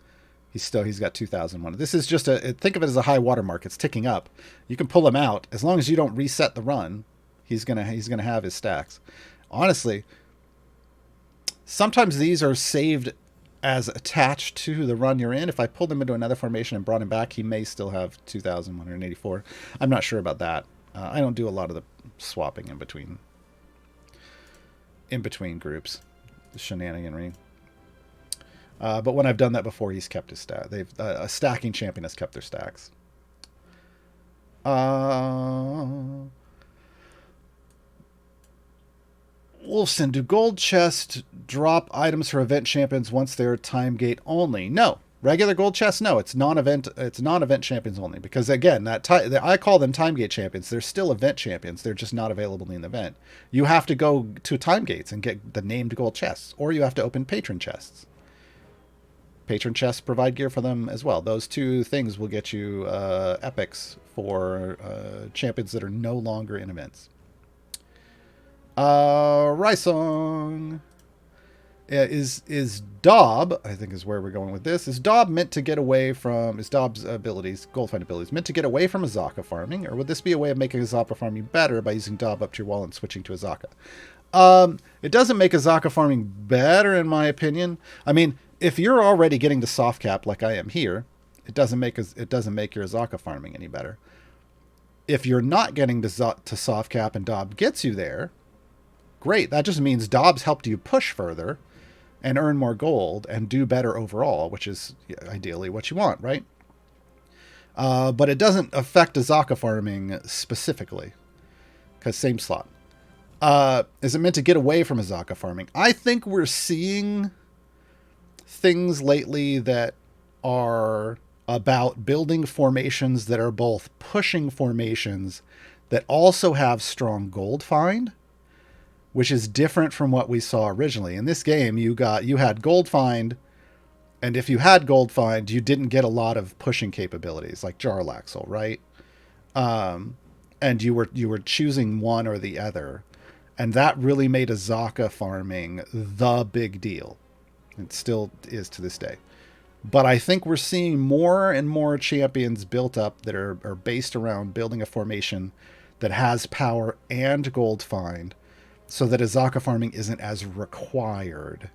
He's got 2,001. This is just think of it as a high watermark. It's ticking up. You can pull him out as long as you don't reset the run. He's gonna have his stacks. Honestly, sometimes these are saved as attached to the run you're in. If I pulled him into another formation and brought him back, he may still have 2,184. I'm not sure about that. I don't do a lot of the swapping in between groups, the shenaniganry. But when I've done that before, he's kept his stat. A stacking champion has kept their stacks. Wolfson, do gold chests drop items for event champions once they're time gate only? No. Regular gold chests, no. It's non-event champions only. Because again, I call them time gate champions. They're still event champions. They're just not available in the event. You have to go to time gates and get the named gold chests, or you have to open patron chests. Patron chests provide gear for them as well. Those two things will get you epics for champions that are no longer in events. Rysong. Is Dob, I think is where we're going with this, is Dob meant to get away from, is Dob's abilities, gold find abilities, meant to get away from Azaka farming, or would this be a way of making Azaka farming better by using Dob up to your wall and switching to Azaka? It doesn't make Azaka farming better, in my opinion. I mean, if you're already getting to soft cap like I am here, it doesn't make your Azaka farming any better. If you're not getting to soft cap and Dob gets you there, great. That just means Dob's helped you push further and earn more gold and do better overall, which is ideally what you want, right? But it doesn't affect Azaka farming specifically, because same slot. Is it meant to get away from Azaka farming? I think we're seeing things lately that are about building formations that are both pushing formations that also have strong gold find, which is different from what we saw originally. In this game, you had gold find, and if you had gold find, you didn't get a lot of pushing capabilities like Jarlaxle, right? And you were choosing one or the other, and that really made Azaka farming the big deal. It still is to this day. But I think we're seeing more and more champions built up that are based around building a formation that has power and gold find, so that Azaka farming isn't as required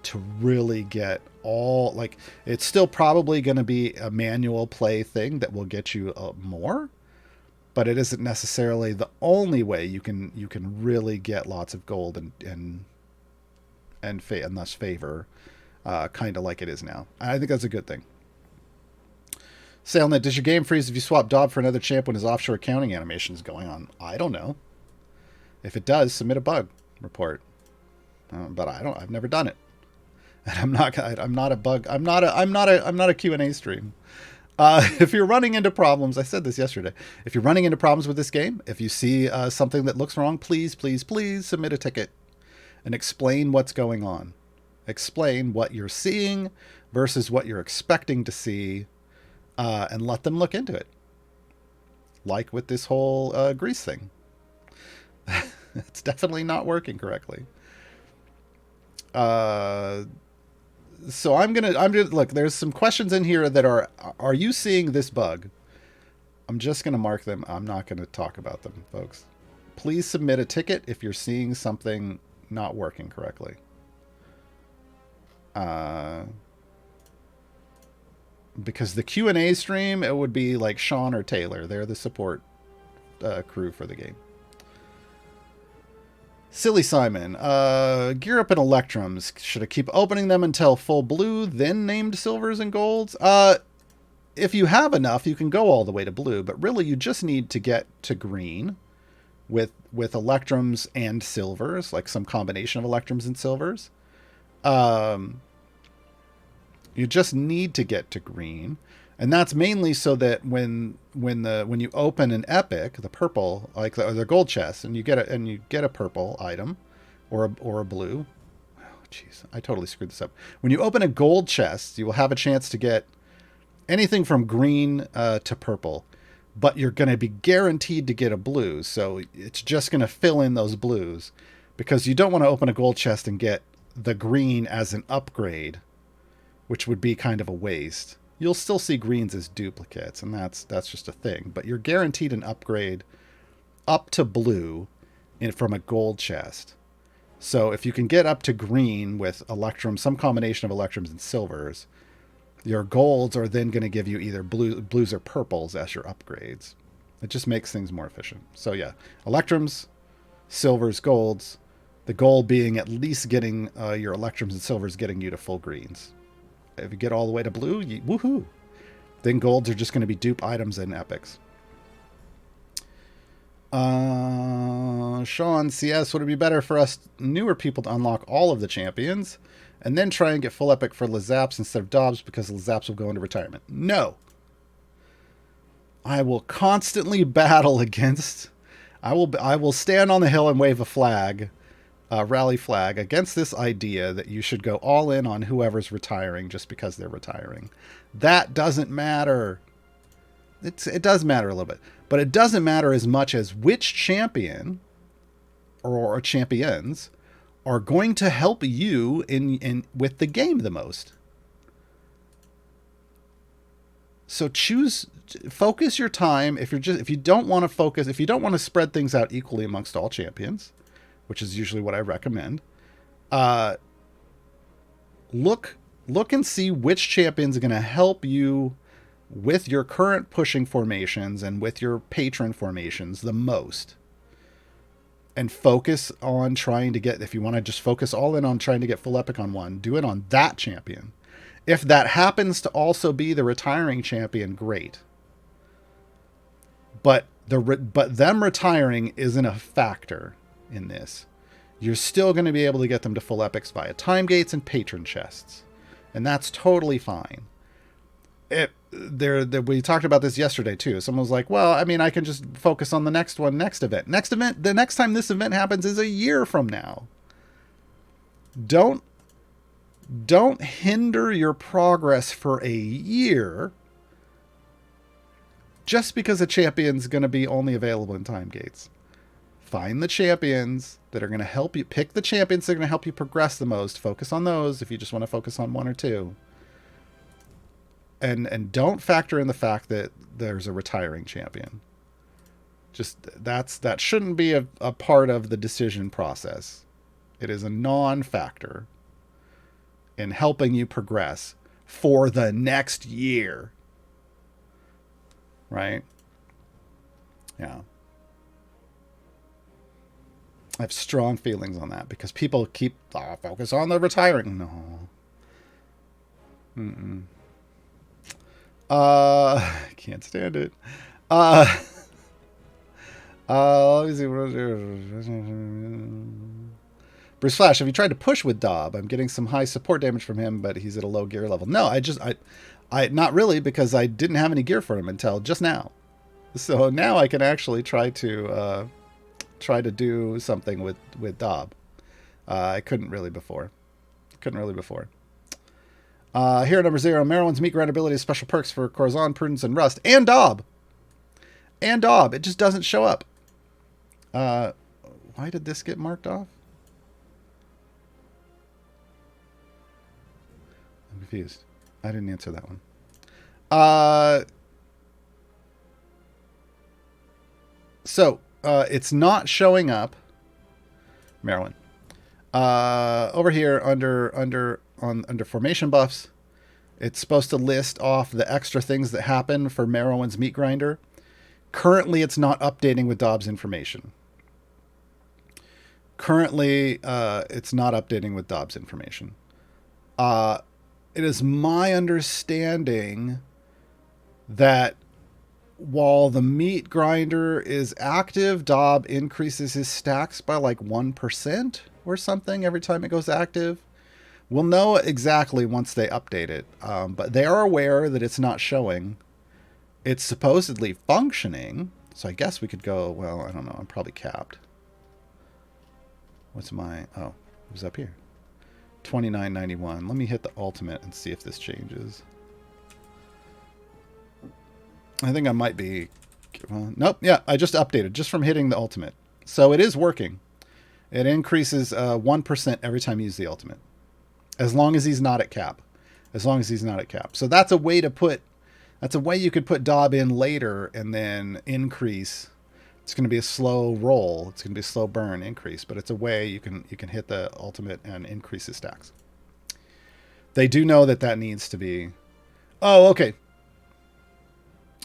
to really get all, like, it's still probably going to be a manual play thing that will get you more, but it isn't necessarily the only way you can really get lots of gold and thus favor, kind of like it is now. I think that's a good thing. Sailnet, does your game freeze if you swap Dob for another champ when his offshore accounting animation is going on? I don't know. If it does, submit a bug report. But I've never done it. And I'm not a Q&A stream. If you're running into problems, I said this yesterday. If you're running into problems with this game, if you see something that looks wrong, please submit a ticket and explain what's going on. Explain what you're seeing versus what you're expecting to see, and let them look into it. Like with this whole grease thing. It's definitely not working correctly. So I'm gonna look, there's some questions in here that are you seeing this bug? I'm just gonna mark them. I'm not gonna talk about them, folks. Please submit a ticket if you're seeing something not working correctly. Because the Q&A stream, it would be like Sean or Taylor. They're the support crew for the game. Silly Simon, gear up in Electrums. Should I keep opening them until full blue, then named silvers and golds? If you have enough, you can go all the way to blue, but really you just need to get to green with Electrums and silvers, like some combination of Electrums and silvers. You just need to get to green. And that's mainly so that when you open an epic, the purple, like the gold chest, and you get a purple item, or a blue. Oh, jeez, I totally screwed this up. When you open a gold chest, you will have a chance to get anything from green to purple, but you're going to be guaranteed to get a blue. So it's just going to fill in those blues, because you don't want to open a gold chest and get the green as an upgrade, which would be kind of a waste. You'll still see greens as duplicates, and that's just a thing. But you're guaranteed an upgrade up to blue from a gold chest. So if you can get up to green with Electrum, some combination of Electrums and silvers, your golds are then going to give you either blues or purples as your upgrades. It just makes things more efficient. So yeah, Electrums, silvers, golds. The goal being at least getting your Electrums and silvers getting you to full greens. If you get all the way to blue, woohoo! Then golds are just going to be dupe items and epics. Sean CS, would it be better for us newer people to unlock all of the champions and then try and get full epic for Lazaps instead of Dobbs, because Lazaps will go into retirement? No. I will constantly battle against. I will stand on the hill and wave a flag. Rally flag against this idea that you should go all in on whoever's retiring just because they're retiring. That doesn't matter. It does matter a little bit, but it doesn't matter as much as which champion or champions are going to help you in with the game the most. So focus your time. If you don't want to spread things out equally amongst all champions, which is usually what I recommend, look and see which champions are going to help you with your current pushing formations and with your patron formations the most. and focus on trying to get, if you want to just focus all in on trying to get full epic on one, do it on that champion. If that happens to also be the retiring champion, great. But them retiring isn't a factor in this. You're still going to be able to get them to full epics via time gates and patron chests. And that's totally fine. We talked about this yesterday too. Someone was like, well, I mean, I can just focus on the next event. The next time this event happens is a year from now. Don't hinder your progress for a year just because a champion's going to be only available in time gates. Find the champions that are going to help you. Pick the champions that are going to help you progress the most. Focus on those if you just want to focus on one or two. And don't factor in the fact that there's a retiring champion. Just that shouldn't be a part of the decision process. It is a non-factor in helping you progress for the next year. Right? Yeah. I have strong feelings on that because people keep focus on the retiring. No. Can't stand it. Let me see. Bruce Flash, have you tried to push with Dob? I'm getting some high support damage from him, but he's at a low gear level. No, I not really, because I didn't have any gear for him until just now. So now I can actually try to do something with Dob. I couldn't really before. Hero number 0. Merowyn's meat grind ability is special perks for Corazon, Prudence, and Rust. And Dob. It just doesn't show up. Why did this get marked off? I'm confused. I didn't answer that one. So it's not showing up. Merowyn. Over here under formation buffs, it's supposed to list off the extra things that happen for Merowyn's meat grinder. Currently, it's not updating with Dob's information. It is my understanding that while the meat grinder is active, Dob increases his stacks by like 1% or something every time it goes active. We'll know exactly once they update it, but they are aware that it's not showing. It's supposedly functioning, so I guess we could go, well, I don't know, I'm probably capped. What's my, oh, it was up here. 29.91. Let me hit the ultimate and see if this changes. I think I might be, well, nope, yeah, I just updated just from hitting the ultimate. So it is working. It increases 1% every time you use the ultimate. As long as he's not at cap. So that's a way you could put Dob in later and then increase. It's going to be a slow roll. It's going to be a slow burn increase, but it's a way you can hit the ultimate and increase his stacks. They do know that needs to be. Oh, okay.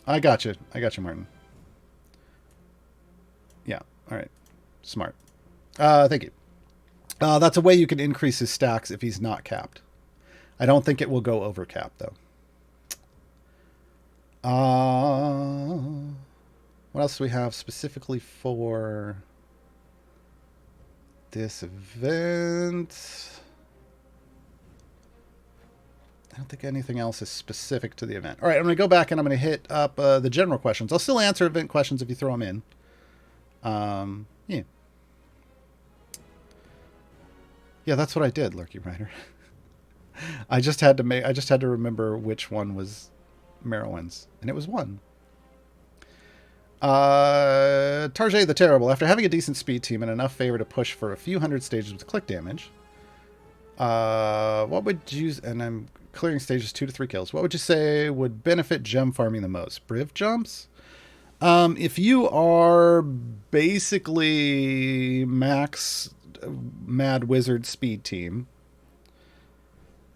I got you, Martin. Yeah. All right. Smart. Thank you. That's a way you can increase his stacks if he's not capped. I don't think it will go over cap, though. What else do we have specifically for this event? I don't think anything else is specific to the event. All right, I'm going to go back and I'm going to hit up the general questions. I'll still answer event questions if you throw them in. Yeah. Yeah, that's what I did, Lurky Rider. I just had to remember which one was Merowyn's, and it was one. Tarjay the Terrible. After having a decent speed team and enough favor to push for a few hundred stages with click damage, what would you... And I'm clearing stages 2 to 3 kills. What would you say would benefit gem farming the most? Briv jumps? If you are basically max Mad Wizard speed team,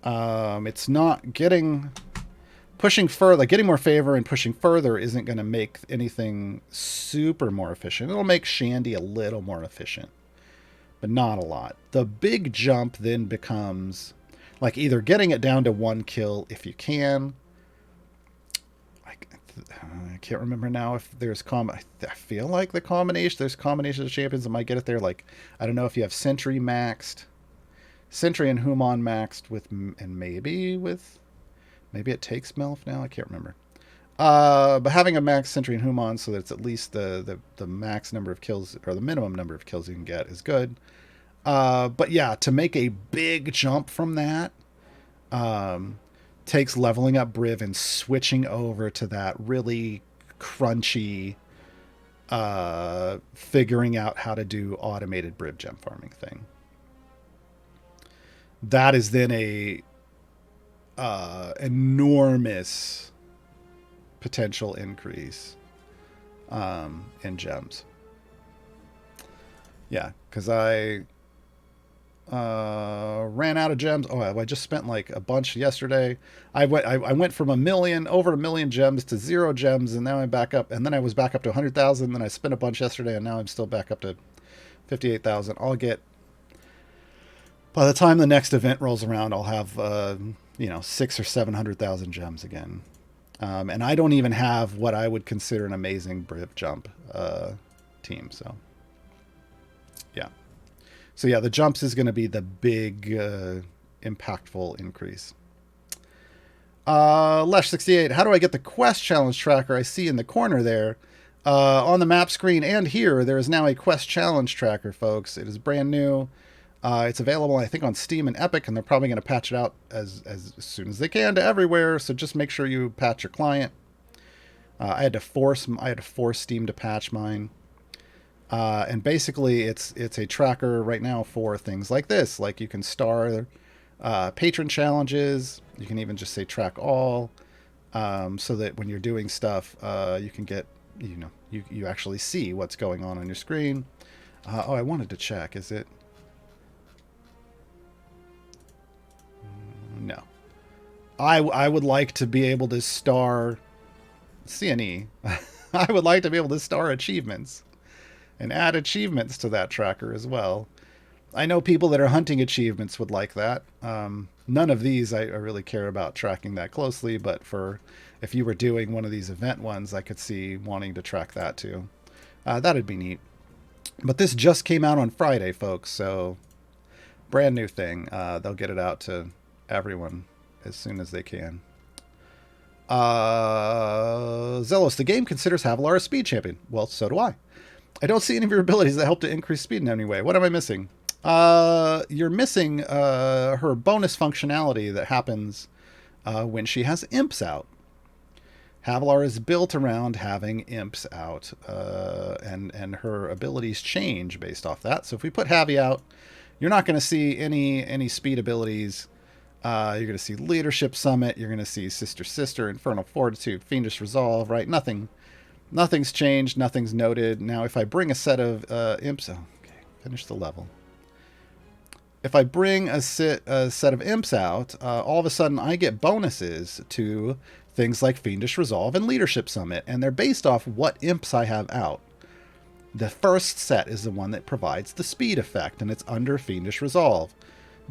it's not getting... pushing further, like getting more favor and pushing further, isn't going to make anything super more efficient. It'll make Shandy a little more efficient, but not a lot. The big jump then becomes like either getting it down to 1 kill if you can. I can't remember now if there's I feel like there's combinations of champions that might get it there. Like, I don't know if you have Sentry maxed, Sentry and Humon maxed with, and maybe it takes Melf now. I can't remember. But having a max Sentry and Humon so that it's at least the max number of kills, or the minimum number of kills you can get, is good. But yeah, to make a big jump from that, takes leveling up Briv and switching over to that really crunchy, figuring out how to do automated Briv gem farming thing. That is then a enormous potential increase in gems. Yeah, because I ran out of gems. Oh, I just spent like a bunch yesterday. I went from over 1 million gems to 0 gems, and now I'm back up. And then I was back up to 100,000. Then I spent a bunch yesterday, and now I'm still back up to 58,000. I'll get, by the time the next event rolls around, I'll have 600,000 or 700,000 gems again. And I don't even have what I would consider an amazing Briv jump team. So yeah. So yeah, the jumps is going to be the big impactful increase. Lesh68, how do I get the quest challenge tracker I see in the corner there? On the map screen and here, there is now a quest challenge tracker, folks. It is brand new. It's available, I think, on Steam and Epic, and they're probably going to patch it out as soon as they can to everywhere. So just make sure you patch your client. I had to force Steam to patch mine. And basically, it's a tracker right now for things like this. Like, you can star patron challenges. You can even just say track all, so that when you're doing stuff, you can get, you actually see what's going on your screen. I wanted to check. Is it? No. I would like to be able to star CNE. I would like to be able to star achievements and add achievements to that tracker as well. I know people that are hunting achievements would like that. None of these I really care about tracking that closely, but if you were doing one of these event ones, I could see wanting to track that too. That'd be neat. But this just came out on Friday, folks, so brand new thing. They'll get it out to everyone as soon as they can. Zealous, the game considers Havilar a speed champion. Well, so do I. I don't see any of your abilities that help to increase speed in any way. What am I missing? You're missing her bonus functionality that happens when she has imps out. Havilar is built around having imps out, and her abilities change based off that. So if we put Havi out, you're not going to see any speed abilities. You're going to see Leadership Summit. You're going to see Sister, Infernal Fortitude, Fiendish Resolve, right? Nothing's changed. Nothing's noted. Now, if I bring a set of imps... Oh, okay, finish the level. If I bring a set of imps out, all of a sudden I get bonuses to things like Fiendish Resolve and Leadership Summit, and they're based off what imps I have out. The first set is the one that provides the speed effect, and it's under Fiendish Resolve.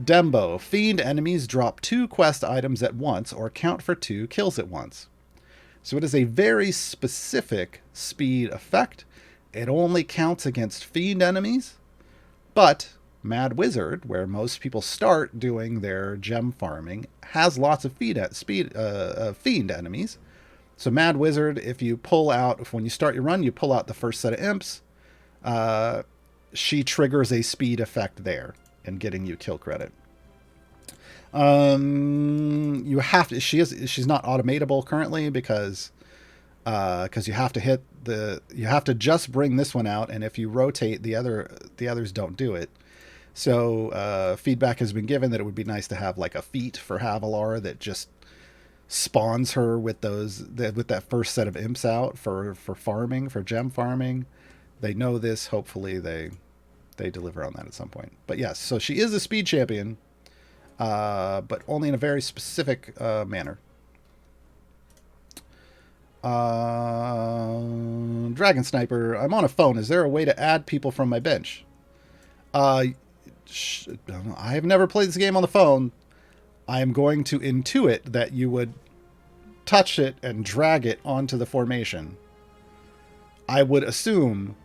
Dembo, Fiend enemies drop 2 quest items at once or count for 2 kills at once. So it is a very specific speed effect. It only counts against Fiend enemies, but Mad Wizard, where most people start doing their gem farming, has lots of Fiend enemies. So Mad Wizard, when you start your run, you pull out the first set of imps, she triggers a speed effect there and getting you kill credit. You have to. She's not automatable currently because you have to you have to just bring this one out, and if you rotate the others don't do it. So feedback has been given that it would be nice to have like a feat for Havilar that just spawns her with that first set of imps out for farming, for gem farming. They know this. Hopefully they deliver on that at some point. But yes, so she is a speed champion, but only in a very specific manner. Dragon Sniper, I'm on a phone. Is there a way to add people from my bench? I have never played this game on the phone. I am going to intuit that you would touch it and drag it onto the formation. I would assume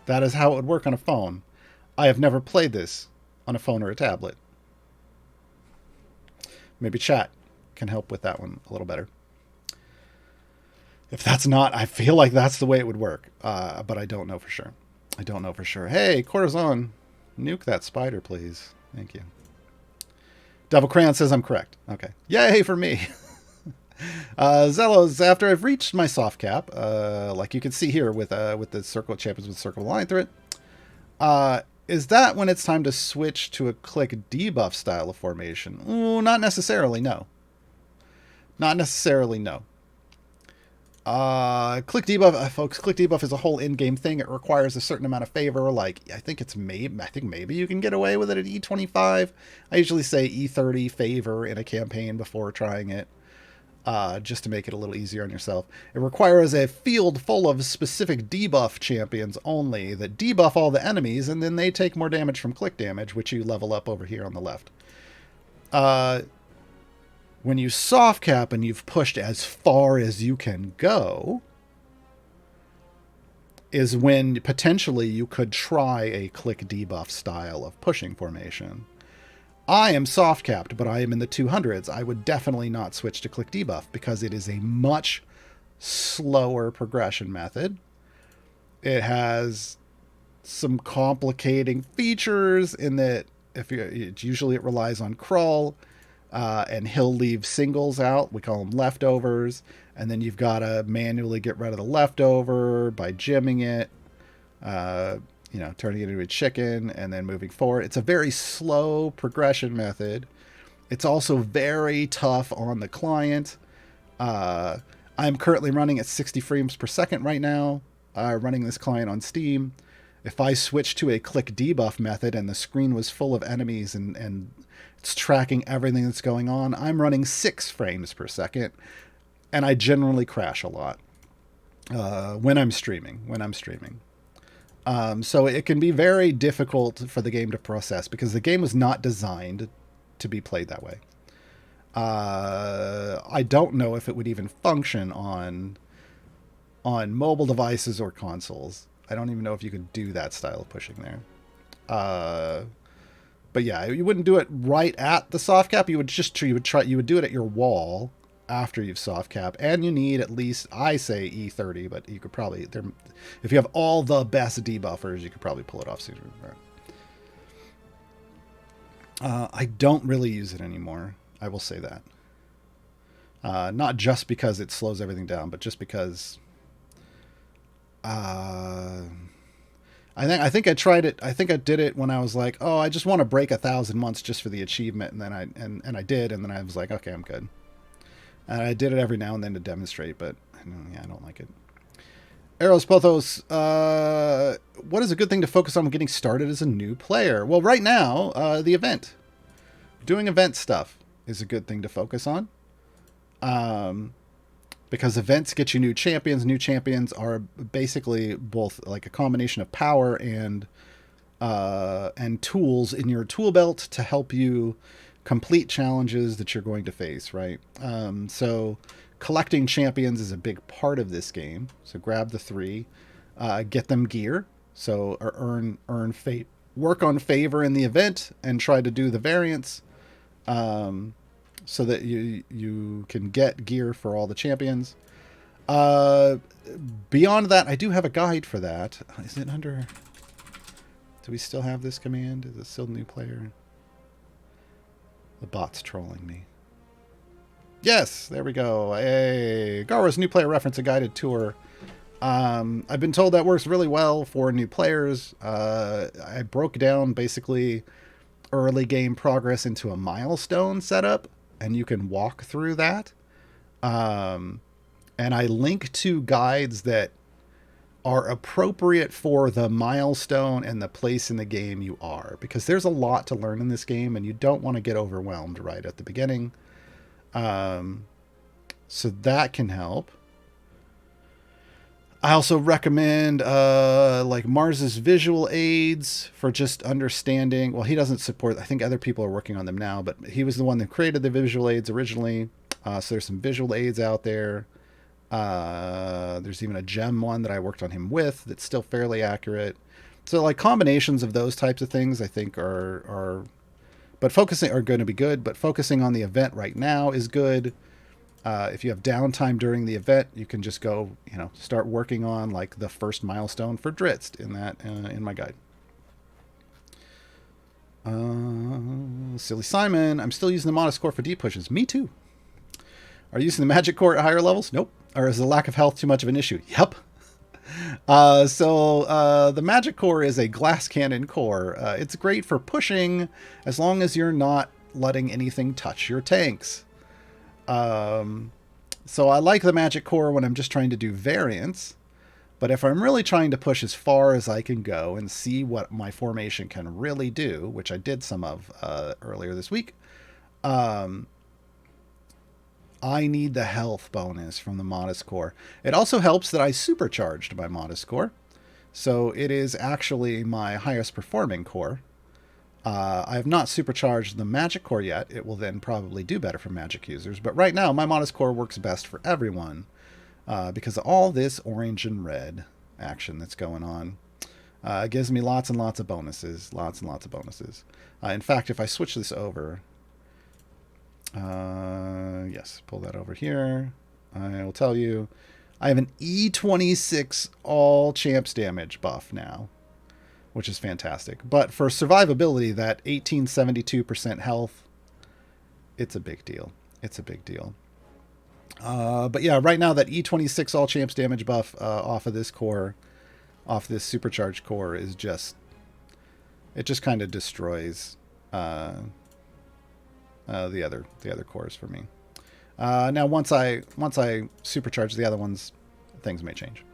that is how it would work on a phone. I have never played this on a phone or a tablet. Maybe chat can help with that one a little better. If that's not, I feel like that's the way it would work. But I don't know for sure. I don't know for sure. Hey, Corazon, nuke that spider, please. Thank you. Devil Crayon says I'm correct. Okay. Yay for me. Zelos, after I've reached my soft cap, like you can see here with the Circle of Champions with Circle of Line through it, is that when it's time to switch to a click debuff style of formation? Ooh, not necessarily, no. Not necessarily, no. Click debuff, folks. Click debuff is a whole in-game thing. It requires a certain amount of favor. Like I think maybe you can get away with it at E25. I usually say E30 favor in a campaign before trying it, just to make it a little easier on yourself. It requires a field full of specific debuff champions only that debuff all the enemies, and then they take more damage from click damage, which you level up over here on the left. When you soft cap and you've pushed as far as you can go, is when potentially you could try a click debuff style of pushing formation. I am soft capped, but I am in the 200s. I would definitely not switch to click debuff because it is a much slower progression method. It has some complicating features in that usually it relies on crawl. And he'll leave singles out. We call them leftovers. And then you've got to manually get rid of the leftover by gymming it, turning it into a chicken and then moving forward. It's a very slow progression method. It's also very tough on the client. I'm currently running at 60 frames per second right now, running this client on Steam. If I switched to a click debuff method and the screen was full of enemies and it's tracking everything that's going on, I'm running 6 frames per second, and I generally crash a lot when I'm streaming. So it can be very difficult for the game to process because the game was not designed to be played that way. I don't know if it would even function on mobile devices or consoles. I don't even know if you could do that style of pushing there. But yeah, you wouldn't do it right at the soft cap. You would do it at your wall after you've soft cap, and you need at least, I say E30, but you could probably, if you have all the best debuffers, you could probably pull it off sooner. I don't really use it anymore. I will say that. Not just because it slows everything down, but just because I think I tried it. I think I did it when I was like, oh, I just want to break 1,000 months just for the achievement, and then I did, and then I was like, okay, I'm good. And I did it every now and then to demonstrate, but I don't like it. Eros Pothos, what is a good thing to focus on when getting started as a new player? Well, right now, the event. Doing event stuff is a good thing to focus on. Because events get you new champions. New champions are basically both like a combination of power and tools in your tool belt to help you complete challenges that you're going to face, right? So collecting champions is a big part of this game. So grab the 3, get them gear. So earn fate, work on favor in the event, and try to do the variants. So that you can get gear for all the champions. Beyond that, I do have a guide for that. Is it under... Do we still have this command? Is it still new player? The bot's trolling me. Yes, there we go. Hey, Gaarawarr's new player reference, a guided tour. I've been told that works really well for new players. I broke down basically early game progress into a milestone setup, and you can walk through that. And I link to guides that are appropriate for the milestone and the place in the game you are, because there's a lot to learn in this game, and you don't want to get overwhelmed right at the beginning. So that can help. I also recommend like Mars's visual aids for just understanding. Well, he doesn't support. I think other people are working on them now, but he was the one that created the visual aids originally. So there's some visual aids out there. There's even a gem one that I worked on him with that's still fairly accurate. So like combinations of those types of things, I think but focusing are going to be good. But focusing on the event right now is good. If you have downtime during the event, you can just go, start working on like the first milestone for Dritz in my guide. Silly Simon, I'm still using the Modest Core for deep pushes. Me too. Are you using the Magic Core at higher levels? Nope. Or is the lack of health too much of an issue? Yep. So the Magic Core is a glass cannon core. It's great for pushing as long as you're not letting anything touch your tanks. So I like the Magic Core when I'm just trying to do variants, but if I'm really trying to push as far as I can go and see what my formation can really do, which I did some of earlier this week, I need the health bonus from the Modest Core. It also helps that I supercharged my Modest Core, so it is actually my highest performing core. I have not supercharged the Magic Core yet. It will then probably do better for Magic users. But right now, my Modest Core works best for everyone because of all this orange and red action that's going on. It gives me lots and lots of bonuses. Lots and lots of bonuses. In fact, if I switch this over... yes, pull that over here. I will tell you, I have an E26 all champs damage buff now, which is fantastic. But for survivability, that 1872% health, it's a big deal. It's a big deal. But yeah, right now that E26 all champs damage buff off of this core, off this supercharged core, is just, it just kind of destroys the other cores for me. Now once I supercharge the other ones, things may change.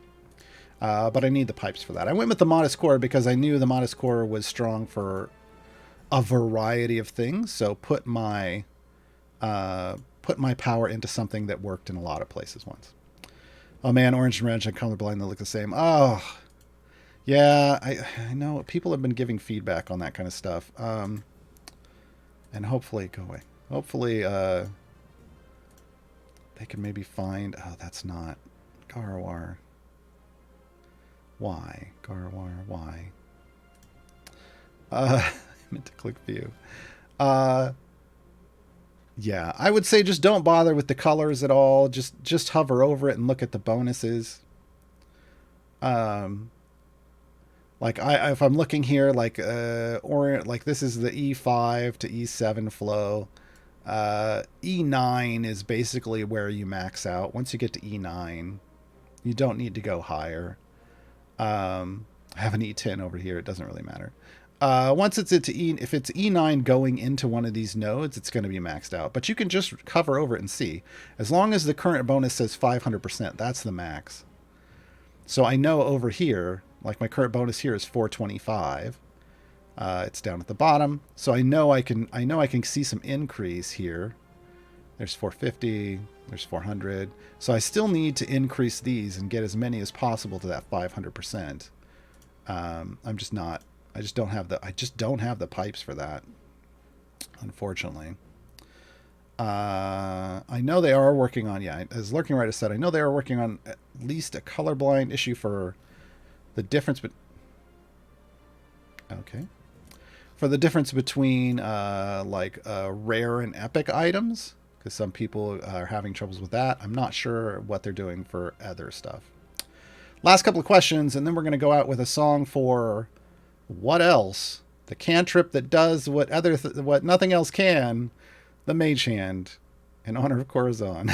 But I need the pipes for that. I went with the Modest Core because I knew the Modest Core was strong for a variety of things. So put my power into something that worked in a lot of places once. Oh man, orange and red and colorblind, they look the same. Oh, yeah, I know people have been giving feedback on that kind of stuff. And hopefully, go away. Hopefully, they can maybe find. Oh, that's not Gaarawarr. Why? Gaarawarr, why? I meant to click view. Yeah, I would say just don't bother with the colors at all. Just hover over it and look at the bonuses. Like if I'm looking here, like like this is the E5 to E7 flow. E9 is basically where you max out. Once you get to E9, you don't need to go higher. I have an E10 over here. It doesn't really matter. Once it's into if it's E9 going into one of these nodes, it's going to be maxed out. But you can just hover over it and see. As long as the current bonus says 500%, that's the max. So I know over here, like my current bonus here is 425. It's down at the bottom. So I know I can see some increase here. There's 450. There's 400. So I still need to increase these and get as many as possible to that 500%. I just don't have the pipes for that, unfortunately. I know they are working on, as Lurking Rider said, I know they are working on at least a colorblind issue for the difference, for the difference between rare and epic items, because some people are having troubles with that. I'm not sure what they're doing for other stuff. Last couple of questions, and then we're going to go out with a song for what else? The cantrip that does what what nothing else can, the Mage Hand, in honor of Corazon.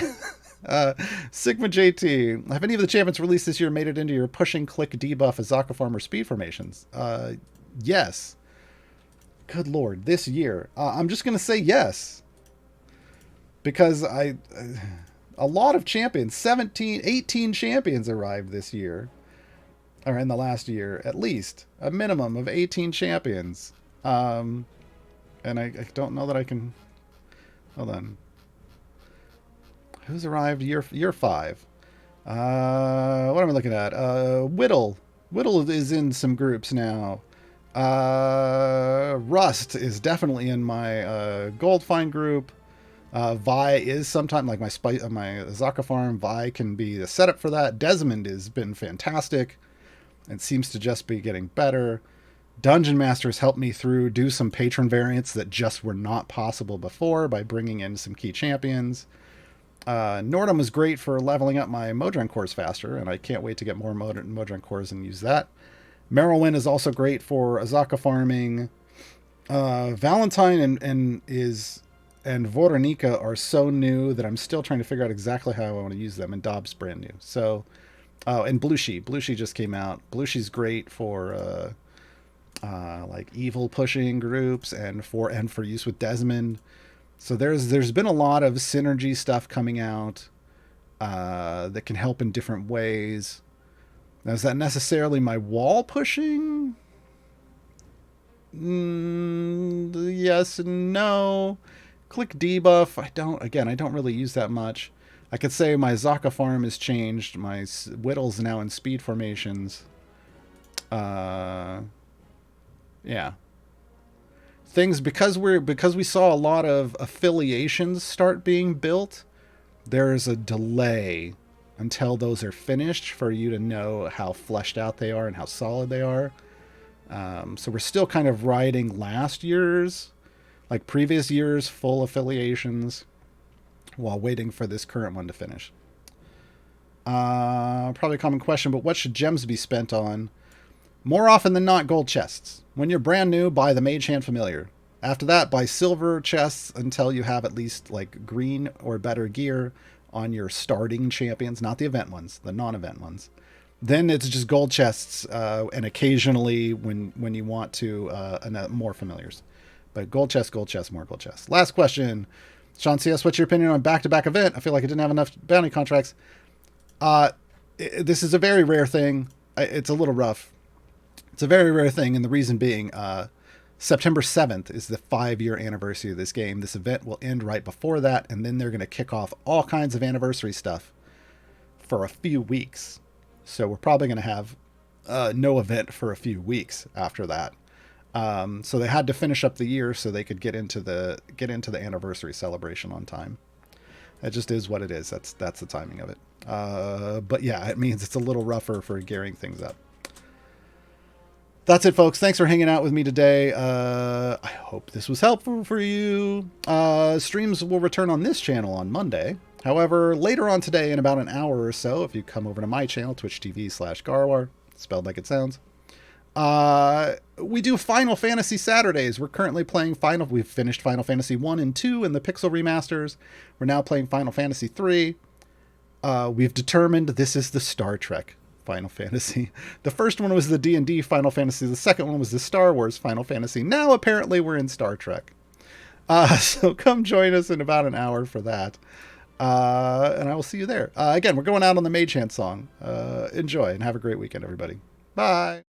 Sigma JT, have any of the champions released this year made it into your pushing click debuff as Zaka Farmer speed formations? Yes. Good lord, this year. I'm just going to say yes. Because a lot of champions, 18 champions arrived this year. Or in the last year, at least. A minimum of 18 champions. And I don't know that I can... Hold on. Who's arrived year 5? What am I looking at? Whittle. Whittle is in some groups now. Rust is definitely in my gold find group. Vi is sometimes like my Zaka farm. Vi can be the setup for that. Desmond has been fantastic and seems to just be getting better. Dungeon Masters helped me do some patron variants that just were not possible before by bringing in some key champions. Nordum was great for leveling up my Modron cores faster, and I can't wait to get more Modron cores and use that. Merylwyn is also great for Azaka farming. Valentine and Voronika are so new that I'm still trying to figure out exactly how I want to use them, and Dob's brand new. So, and Blushi. Blushi just came out. Blushi's great for like evil pushing groups and for use with Desmond. So there's been a lot of synergy stuff coming out that can help in different ways. Now, is that necessarily my wall pushing? Yes and no. Click debuff. I don't really use that much. I could say my Zaka farm has changed. My Whittle's now in speed formations. Yeah. Things because we saw a lot of affiliations start being built, there's a delay until those are finished for you to know how fleshed out they are and how solid they are. So we're still kind of riding last year's, like previous year's full affiliations while waiting for this current one to finish. Probably a common question, but what should gems be spent on? More often than not, gold chests. When you're brand new, buy the Mage Hand Familiar. After that, buy silver chests until you have at least like green or better gear on your starting champions, not the event ones, the non-event ones. Then it's just gold chests, and occasionally when you want to, more familiars. But gold chests, more gold chests. Last question. Sean CS, what's your opinion on back-to-back event? I feel like I didn't have enough bounty contracts. This is a very rare thing. It's a little rough. It's a very rare thing, and the reason being, September 7th is the 5-year anniversary of this game. This event will end right before that, and then they're going to kick off all kinds of anniversary stuff for a few weeks. So we're probably going to have no event for a few weeks after that. So they had to finish up the year so they could get into the anniversary celebration on time. It just is what it is. That's the timing of it. But yeah, it means it's a little rougher for gearing things up. That's it, folks. Thanks for hanging out with me today. I hope this was helpful for you. Streams will return on this channel on Monday. However, later on today, in about an hour or so, if you come over to my channel, twitch.tv/Gaarawarr, spelled like it sounds, we do Final Fantasy Saturdays. We're currently playing We've finished Final Fantasy 1 and 2 in the Pixel remasters. We're now playing Final Fantasy 3. We've determined this is the Star Trek Final Fantasy. The first one was the D&D Final Fantasy. The second one was the Star Wars Final Fantasy. Now, apparently, we're in Star Trek. So come join us in about an hour for that. And I will see you there. Again, we're going out on the Mage Hand song. Enjoy and have a great weekend, everybody. Bye.